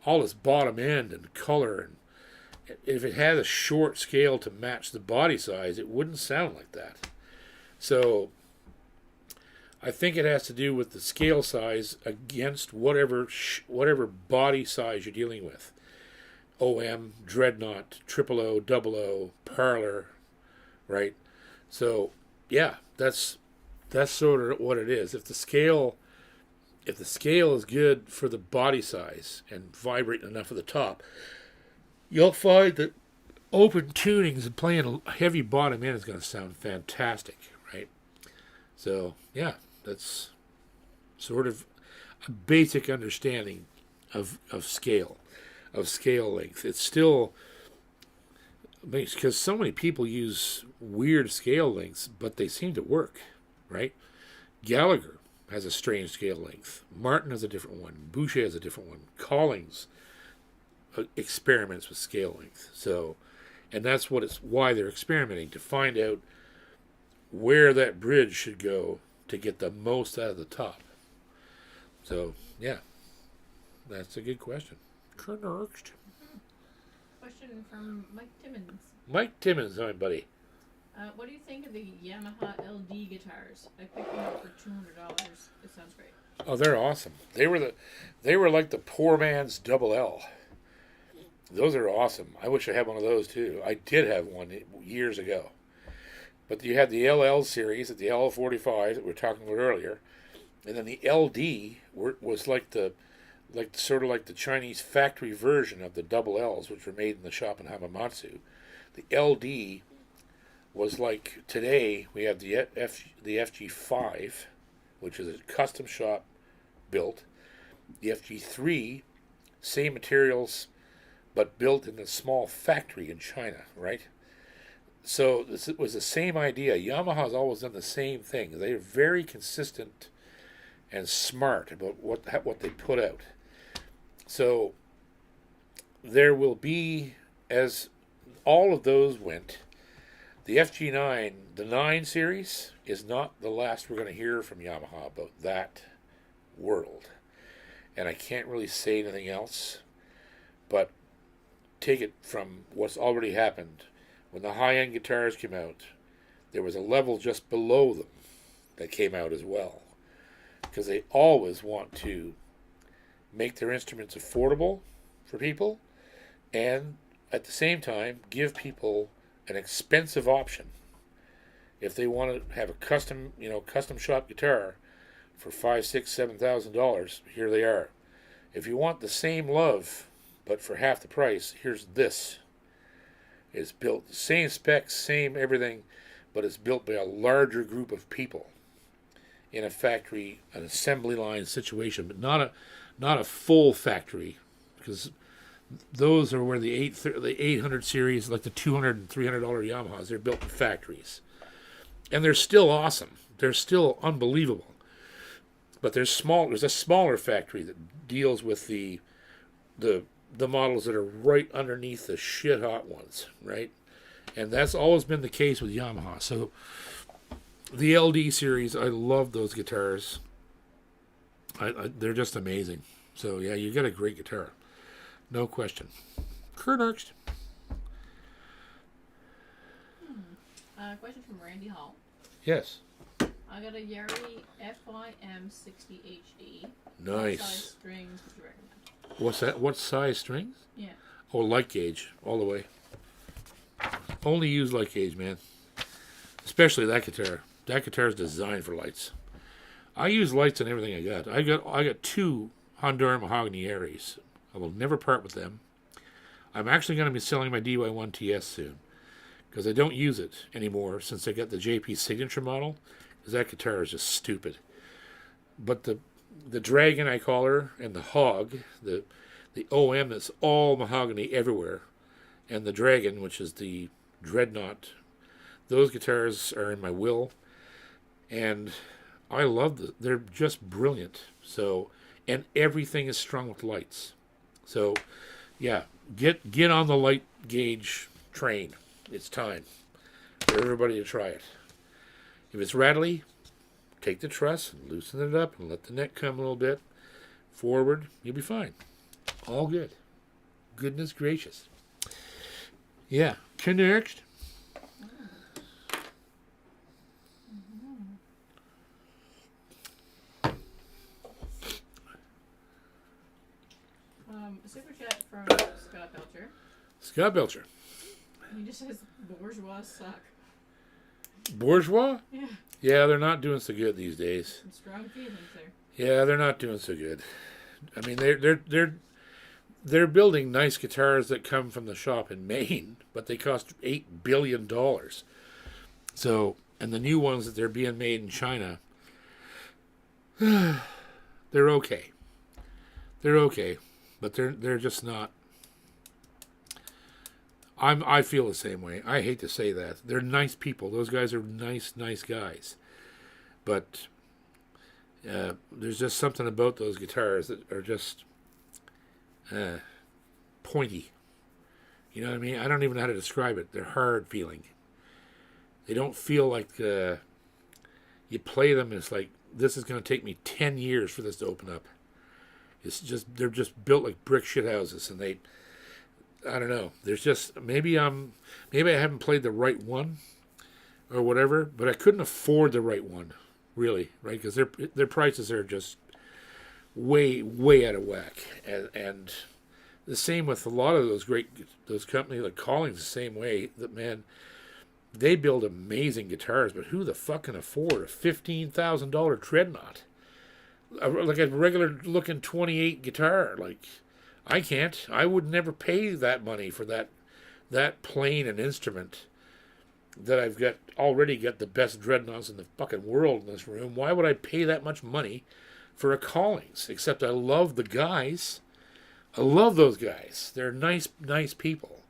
all this bottom end and color, and if it had a short scale to match the body size, it wouldn't sound like that. So I think it has to do with the scale size against whatever body size you're dealing with. OM, Dreadnought, Triple O, Double O, Parlor, right? So yeah, that's sort of what it is. If the scale is good for the body size and vibrating enough at the top, you'll find that open tunings and playing a heavy bottom end is going to sound fantastic, right? So yeah, that's sort of a basic understanding of scale length. It's still, because so many people use weird scale lengths, but they seem to work, right? Gallagher has a strange scale length. Martin has a different one. Boucher has a different one. Collings experiments with scale length. So, and that's why they're experimenting, to find out where that bridge should go to get the most out of the top. So, yeah, that's a good question. Next. Question from Mike Timmons. Mike Timmons, my buddy. What do you think of the Yamaha LD guitars? I picked them up for $200. It sounds great. Oh, they're awesome. They were like the poor man's double L. Those are awesome. I wish I had one of those too. I did have one years ago. But you had the LL series, the L45 that we were talking about earlier, and then the LD was sort of like the Chinese factory version of the double L's, which were made in the shop in Hamamatsu. The LD was like today we have the FG5, which is a custom shop built. The FG3, same materials, but built in a small factory in China, right? So this was the same idea. Yamaha's always done the same thing. They're very consistent and smart about what they put out. So there will be, as all of those went, the FG9, the 9 series, is not the last we're going to hear from Yamaha about that world. And I can't really say anything else, but take it from what's already happened. When the high-end guitars came out, there was a level just below them that came out as well. Because they always want to make their instruments affordable for people, and at the same time give people an expensive option. If they want to have a custom shop guitar for $5,000, $6,000, $7,000, here they are. If you want the same love but for half the price, here's this. It's built the same specs, same everything, but it's built by a larger group of people in a factory, an assembly line situation, but not a full factory, because those are where the 800 series, like the $200 and $300 Yamahas, they're built in factories, and they're still awesome. They're still unbelievable. But there's a smaller factory that deals with the models that are right underneath the shit hot ones, right? And that's always been the case with Yamaha. So the LD series, I love those guitars. They're just amazing. So yeah, you got a great guitar, no question. Next. Question from Randy Hall. Yes. I got a Yari FYM 60 HD. Nice. What size strings would you recommend? What's that? What size strings? Yeah. Oh, light gauge, all the way. Only use light gauge, man. Especially that guitar. That guitar is designed for lights. I use lights on everything I got. I got 2 Honduran mahogany Yaris. I will never part with them. I'm actually going to be selling my DY1 TS soon, because I don't use it anymore since I got the JP Signature model, because that guitar is just stupid. But the Dragon, I call her, and the Hog, the OM that's all mahogany everywhere, and the Dragon, which is the Dreadnought, those guitars are in my will, and I love them. They're just brilliant. So and everything is strung with lights. So, yeah, get on the light gauge train. It's time for everybody to try it. If it's rattly, take the truss and loosen it up and let the neck come a little bit forward. You'll be fine. All good. Goodness gracious. Yeah. Next. Super chat from Scott Belcher. Scott Belcher. He just says bourgeois suck. Bourgeois? Yeah. Yeah, they're not doing so good these days. Some strong feelings there. Yeah, they're not doing so good. I mean, they're building nice guitars that come from the shop in Maine, but they cost $8 billion. So, and the new ones that they're being made in China, they're okay. They're okay, but they're just not. I feel the same way. I hate to say that. They're nice people. Those guys are nice guys. But there's just something about those guitars that are just pointy. You know what I mean? I don't even know how to describe it. They're hard feeling. They don't feel like you play them. It's like, this is going to take me 10 years for this to open up. It's just, they're just built like brick shit houses, and I don't know. There's just maybe I haven't played the right one or whatever, but I couldn't afford the right one, really, right? Because their prices are just way out of whack, and the same with a lot of those companies like Collings. The same way that, man, they build amazing guitars, but who the fuck can afford a $15,000 Dreadnought? Like a regular looking 28 guitar, like. I can't. I would never pay that money for that plain an instrument that I've already got the best dreadnoughts in the fucking world in this room. Why would I pay that much money for a Collings? Except I love the guys. I love those guys. They're nice people.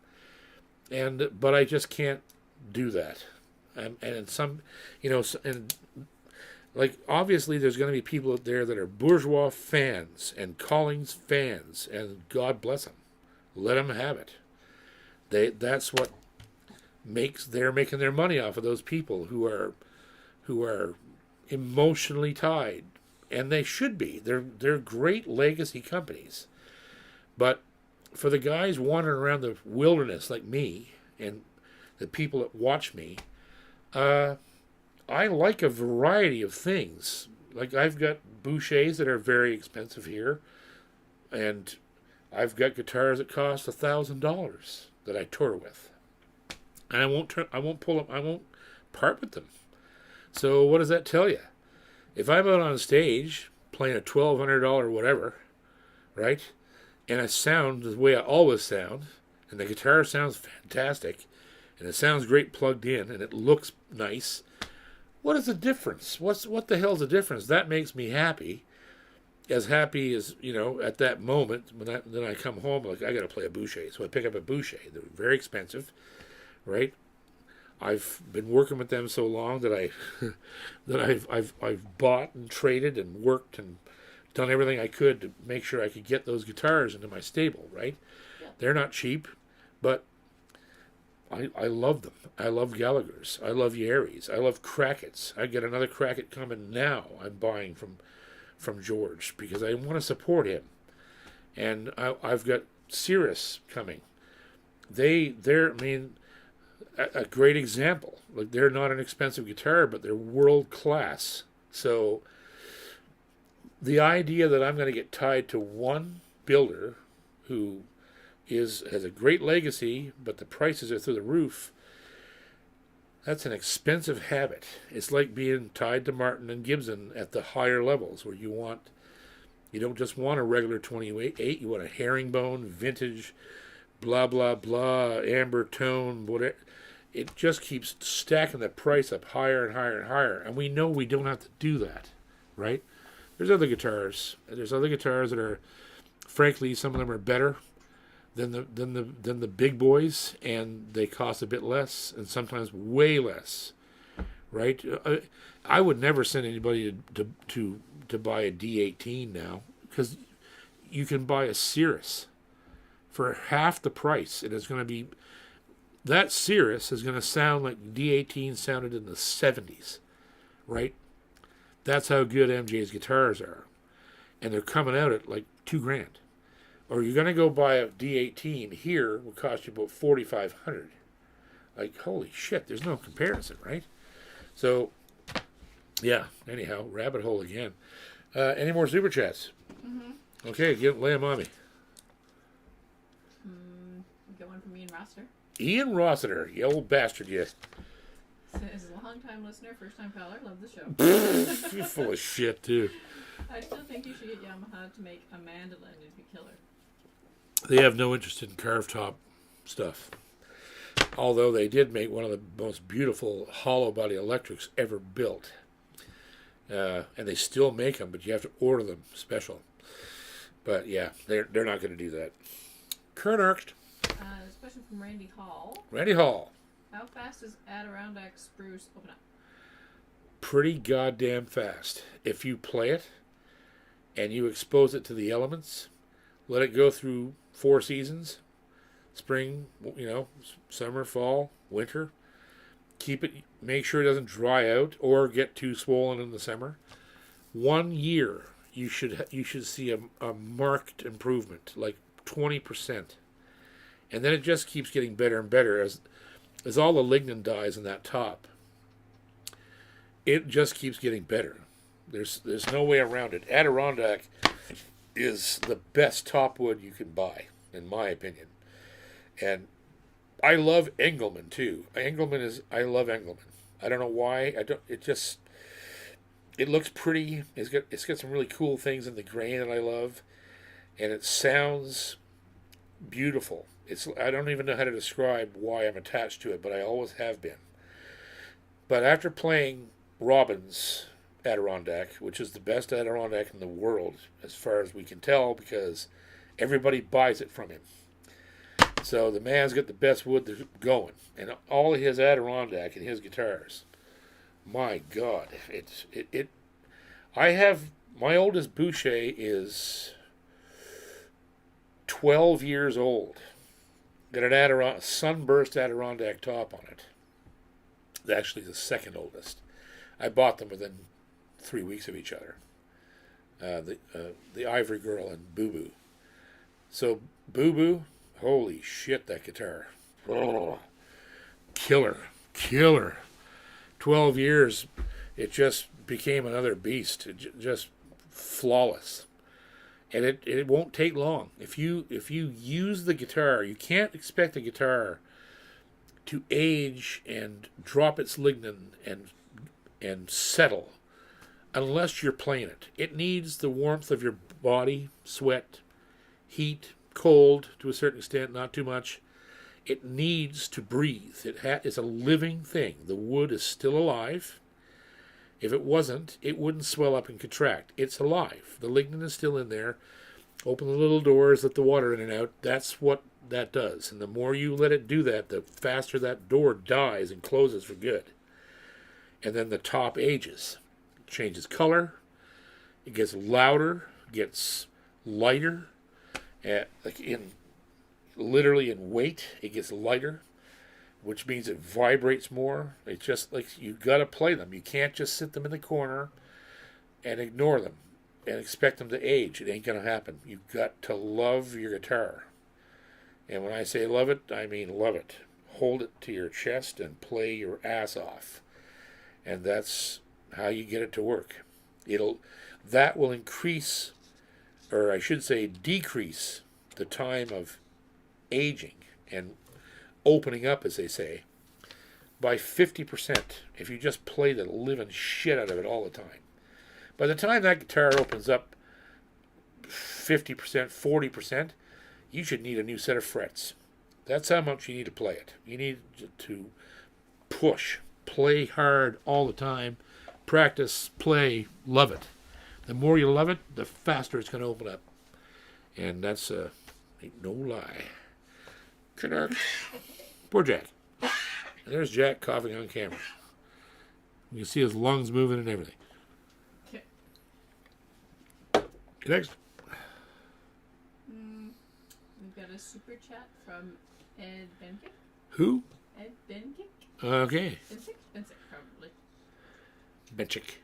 But I just can't do that. And some, and like, obviously there's going to be people out there that are bourgeois fans and Collings fans, and God bless them. Let them have it. That's what they're making their money off of those people who are emotionally tied, and they should be. They're great legacy companies. But for the guys wandering around the wilderness like me and the people that watch me, I like a variety of things. Like, I've got Bouchers that are very expensive here, and I've got guitars that cost $1,000 that I tour with, and I won't part with them. So what does that tell you? If I'm out on stage playing a $1,200 whatever, right, and I sound the way I always sound, and the guitar sounds fantastic, and it sounds great plugged in, and it looks nice. What is the difference? What the hell's the difference? That makes me happy as, at that moment then I come home, like, I got to play a Boucher. So I pick up a Boucher. They're very expensive, right? I've been working with them so long that I've bought and traded and worked and done everything I could to make sure I could get those guitars into my stable, right? Yeah. They're not cheap, but I love them. I love Gallagher's. I love Yerry's. I love Crackett's. I get another Crackett coming now. I'm buying from George because I want to support him. And I've got Cirrus coming. They're a great example. Like, they're not an expensive guitar, but they're world class. So the idea that I'm going to get tied to one builder who has a great legacy, but the prices are through the roof, that's an expensive habit. It's like being tied to Martin and Gibson at the higher levels, where you don't just want a regular 28, you want a herringbone, vintage, blah, blah, blah, amber tone, whatever. It just keeps stacking the price up higher and higher and higher, and we know we don't have to do that, right? There's other guitars that are, frankly, some of them are better than the big boys, and they cost a bit less, and sometimes way less, right? I would never send anybody to buy a D18 now, because you can buy a Cirrus for half the price, and it's going to be, that Cirrus is going to sound like D18 sounded in the 70s, right? That's how good MJ's guitars are. And they're coming out at like $2,000. Or you're going to go buy a D18 here, will cost you about $4,500. Like, holy shit, there's no comparison, right? So, yeah, anyhow, rabbit hole again. Any more super chats? Mm-hmm. Okay, lay them on me. Get one from Ian Rossiter. Ian Rossiter, you old bastard, you. Says, long-time listener, first-time caller, love the show. You're full of shit, too. I still think you should get Yamaha to make a mandolin. It'd be killer. They have no interest in carved top stuff. Although they did make one of the most beautiful hollow body electrics ever built. And they still make them, but you have to order them special. But yeah, they're not going to do that. Kurt Erkst. There's a question from Randy Hall. Randy Hall. How fast does Adirondack spruce open up? Pretty goddamn fast. If you play it and you expose it to the elements, let it go through 4 seasons, spring, summer, fall, winter. Keep it, make sure it doesn't dry out or get too swollen in the summer. 1 year, you should see a marked improvement, like 20%. And then it just keeps getting better and better as all the lignin dies in that top. It just keeps getting better. There's no way around it. Adirondack is the best top wood you can buy, in my opinion. And I love Engelmann too. I love Engelmann. I don't know why. It looks pretty. It's got some really cool things in the grain that I love, and it sounds beautiful. I don't even know how to describe why I'm attached to it, but I always have been. But after playing Robbins Adirondack, which is the best Adirondack in the world, as far as we can tell, because everybody buys it from him. So the man's got the best wood going, and all of his Adirondack and his guitars. My God, I have my oldest Boucher is 12 years old. Got an sunburst Adirondack top on it. Actually, the second oldest. I bought them within 3 weeks of each other. The Ivory Girl and Boo Boo. So Boo Boo, holy shit, that guitar. Oh, killer. 12 years, it just became another beast. Just flawless. And it won't take long. If you use the guitar, you can't expect a guitar to age and drop its lignin and settle unless you're playing it. It needs the warmth of your body, sweat, heat, cold to a certain extent, not too much. It needs to breathe. It's a living thing. The wood is still alive. If it wasn't, it wouldn't swell up and contract. It's alive. The lignin is still in there. Open the little doors, let the water in and out. That's what that does. And the more you let it do that, the faster that door dies and closes for good. And then the top ages. It changes color. It gets louder. Gets lighter. Literally in weight, it gets lighter, which means it vibrates more. It's just like you got to play them. You can't just sit them in the corner and ignore them and expect them to age. It ain't going to happen. You've got to love your guitar. And when I say love it, I mean love it. Hold it to your chest and play your ass off. And that's how you get it to work. That will increase, or I should say decrease, the time of aging and opening up, as they say, by 50% if you just play the living shit out of it all the time. By the time that guitar opens up 50%, 40%, you should need a new set of frets. That's how much you need to play it. You need to push, play hard all the time, practice, play, love it. The more you love it, the faster it's going to open up. And that's ain't no lie. Poor Jack. And there's Jack coughing on camera. You can see his lungs moving and everything. Okay. Next. a super chat from Ed Benkick. Who? Ed Benkick? Okay. Bensick, probably. Benchick.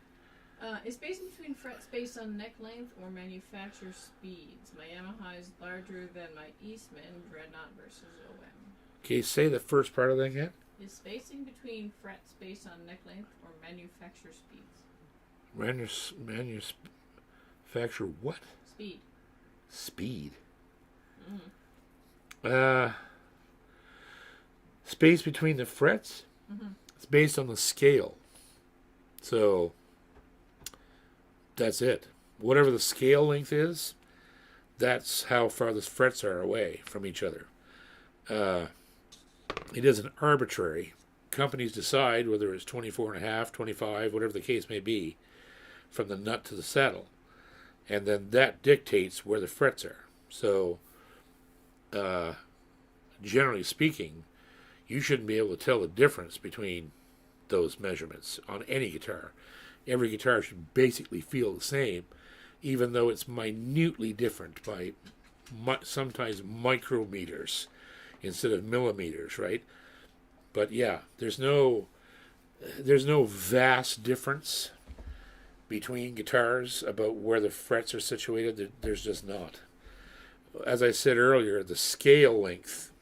Is spacing between frets based on neck length or manufacturer speeds? My Yamaha is larger than my Eastman Dreadnought versus OM. Okay, say the first part of that again. Is spacing between frets based on neck length or manufacturer speeds? Manufacture what? Speed. Speed. Mm. Space between the frets? Mm-hmm. It's based on the scale. So, that's it. Whatever the scale length is, that's how far the frets are away from each other. It isn't arbitrary. Companies decide whether it's 24 and a half, 25, whatever the case may be, from the nut to the saddle. And then that dictates where the frets are. So, generally speaking, you shouldn't be able to tell the difference between those measurements on any guitar. Every guitar should basically feel the same, even though it's minutely different by sometimes micrometers instead of millimeters, right? But yeah, there's no vast difference between guitars about where the frets are situated. There's just not. As I said earlier, the scale length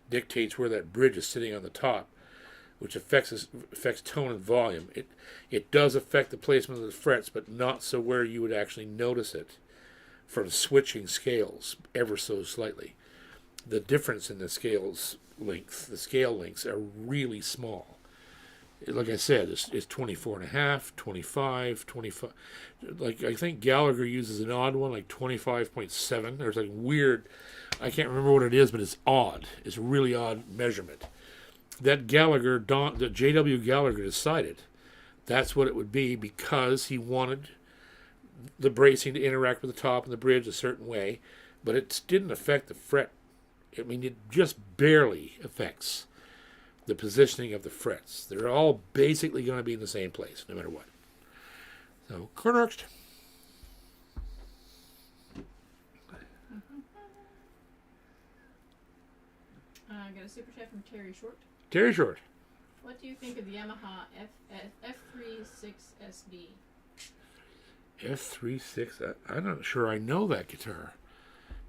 dictates where that bridge is sitting on the top, which affects tone and volume. It does affect the placement of the frets, but not so where you would actually notice it from switching scales ever so slightly. The difference in the scale lengths are really small. Like I said, it's 24 and a half, 25, 25. Like, I think Gallagher uses an odd one, like 25.7. There's like weird, I can't remember what it is, but it's odd. It's a really odd measurement. That J.W. Gallagher decided that's what it would be because he wanted the bracing to interact with the top and the bridge a certain way, but it didn't affect the fret. I mean, it just barely affects the positioning of the frets. They're all basically going to be in the same place, no matter what. So, correct. I got a super chat from Terry Short. Terry Short. What do you think of the Yamaha F36SD? F36. I'm not sure I know that guitar.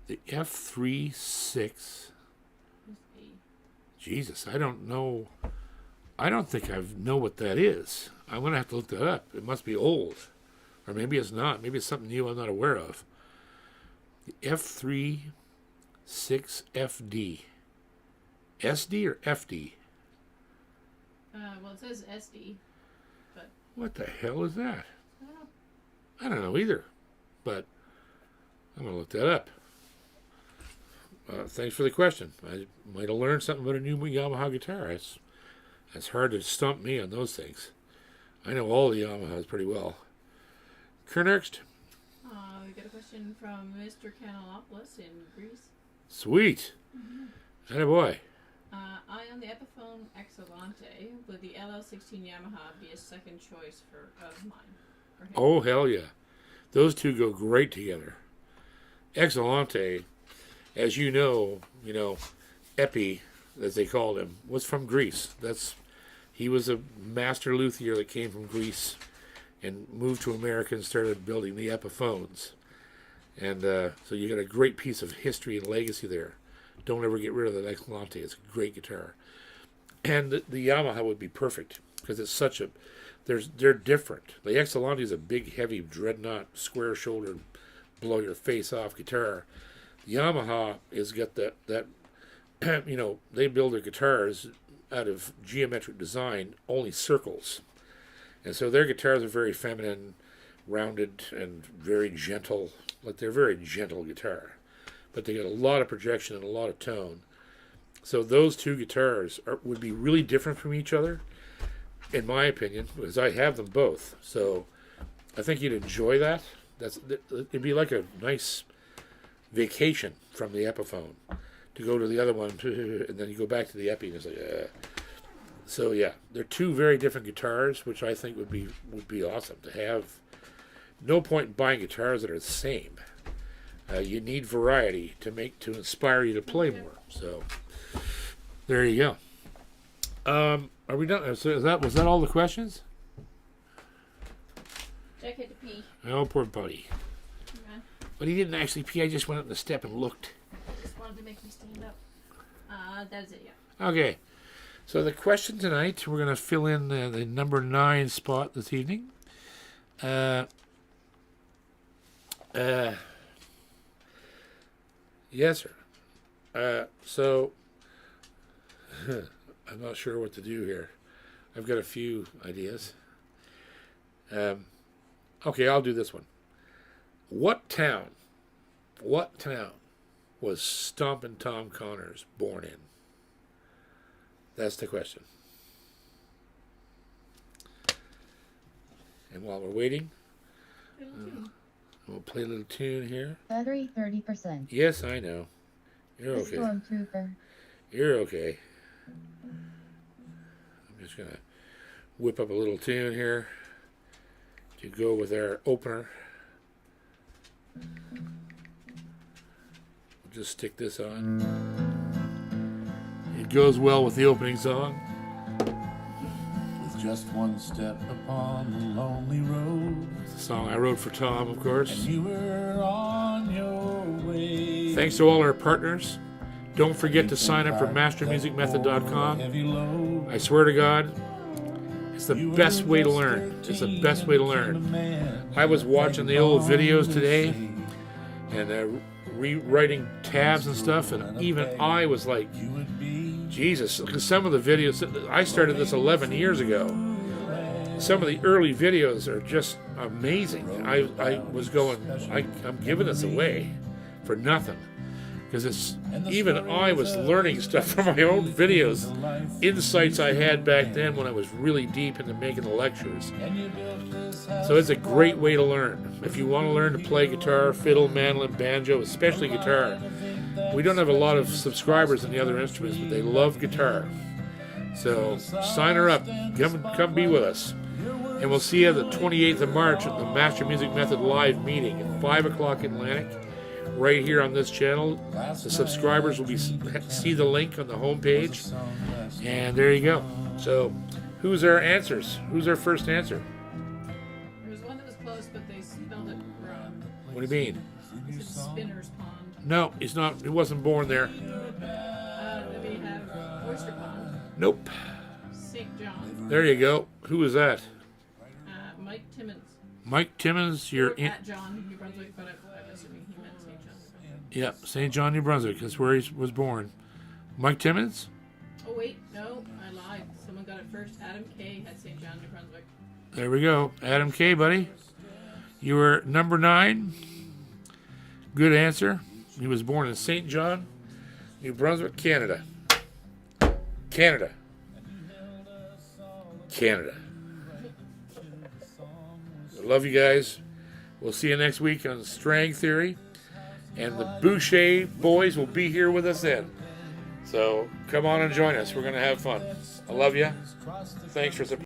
The F36. Jesus, I don't know. I don't think I know what that is. I'm going to have to look that up. It must be old. Or maybe it's not. Maybe it's something new I'm not aware of. The F36FD. SD or FD? Well, it says SD, but... What the hell is that? I don't know. I don't know either. But I'm going to look that up. Thanks for the question. I might have learned something about a new Yamaha guitar. It's hard to stump me on those things. I know all the Yamahas pretty well. Next. We got a question from Mr. Canalopoulos in Greece. Sweet. Attaboy. I own the Epiphone Excelente. Would the LL16 Yamaha be a second choice of mine? For him? Oh, hell yeah. Those two go great together. Excelente, as you know, Epi, as they called him, was from Greece. He was a master luthier that came from Greece and moved to America and started building the Epiphones. And so you got a great piece of history and legacy there. Don't ever get rid of that Excelente. It's a great guitar. And the Yamaha would be perfect because it's such a... They're different. The Excelente is a big, heavy, dreadnought, square-shouldered, blow-your-face-off guitar. The Yamaha has got that they build their guitars out of geometric design, only circles. And so their guitars are very feminine, rounded, and very gentle. Like, they're a very gentle guitar. But they got a lot of projection and a lot of tone. So those two guitars would be really different from each other, in my opinion, because I have them both. So I think you'd enjoy that. It'd be like a nice vacation from the Epiphone to go to the other one, and then you go back to the Epi, and it's like, So yeah, they're two very different guitars, which I think would be awesome to have. No point in buying guitars that are the same. You need variety to inspire you to play more. So there you go. Are we done? So was that all the questions? Jack had to pee. Oh, poor buddy. Okay. But he didn't actually pee. I just went up the step and looked. Just wanted to make me stand up. That's it, yeah. Okay. So the question tonight, we're going to fill in the number 9 spot this evening. Yes, sir. So I'm not sure what to do here. I've got a few ideas. Okay, I'll do this one. What town was Stomping Tom Connors born in? That's the question. And while we're waiting, we'll play a little tune here. Battery 30%. Yes, I know. You're The okay. Stormtrooper. You're okay. I'm just going to whip up a little tune here to go with our opener. We'll just stick this on. It goes well with the opening song. With just one step upon the lonely road, It's a song I wrote for Tom, of course. and you were on your way. Thanks to all our partners. Don't forget to sign up for mastermusicmethod.com. Heavy load. I swear to God, it's the best way to learn. It's the best way to learn. I was watching the old videos today and rewriting tabs and stuff, and even I was like, You would be Jesus, because some of the videos, I started this 11 years ago. Some of the early videos are just amazing. I was going, I'm giving this away for nothing. Because it's, even I was learning stuff from my own videos, insights I had back then when I was really deep into making the lectures. So it's a great way to learn. If you want to learn to play guitar, fiddle, mandolin, banjo, especially guitar. We don't have a lot of subscribers in the other instruments, but they love guitar. So sign her up. Come be with us. And we'll see you the 28th of March at the Master Music Method live meeting at 5 o'clock Atlantic. Right here on this channel. The subscribers will see the link on the homepage. And there you go. So, who's our answers? Who's our first answer? There was one that was close, but they spelled it wrong. What do you mean? It said Spinner's Pond. No, he's not. He wasn't born there. Then we have Oyster Pond, Nope. St. John, There you go. Who was that? Mike Timmons. Mike Timmons. You're in. At John, New Brunswick, but I'm assuming he meant St. John. Yeah, St. John, New Brunswick. That's where he was born. Mike Timmons. Oh wait, no, I lied. Someone got it first. Adam K had St. John, New Brunswick. There we go. Adam K, buddy. You were number 9. Good answer. He was born in St. John, New Brunswick, Canada. Canada. Canada. I love you guys. We'll see you next week on Strang Theory. And the Boucher boys will be here with us then. So come on and join us. We're going to have fun. I love you. Thanks for supporting.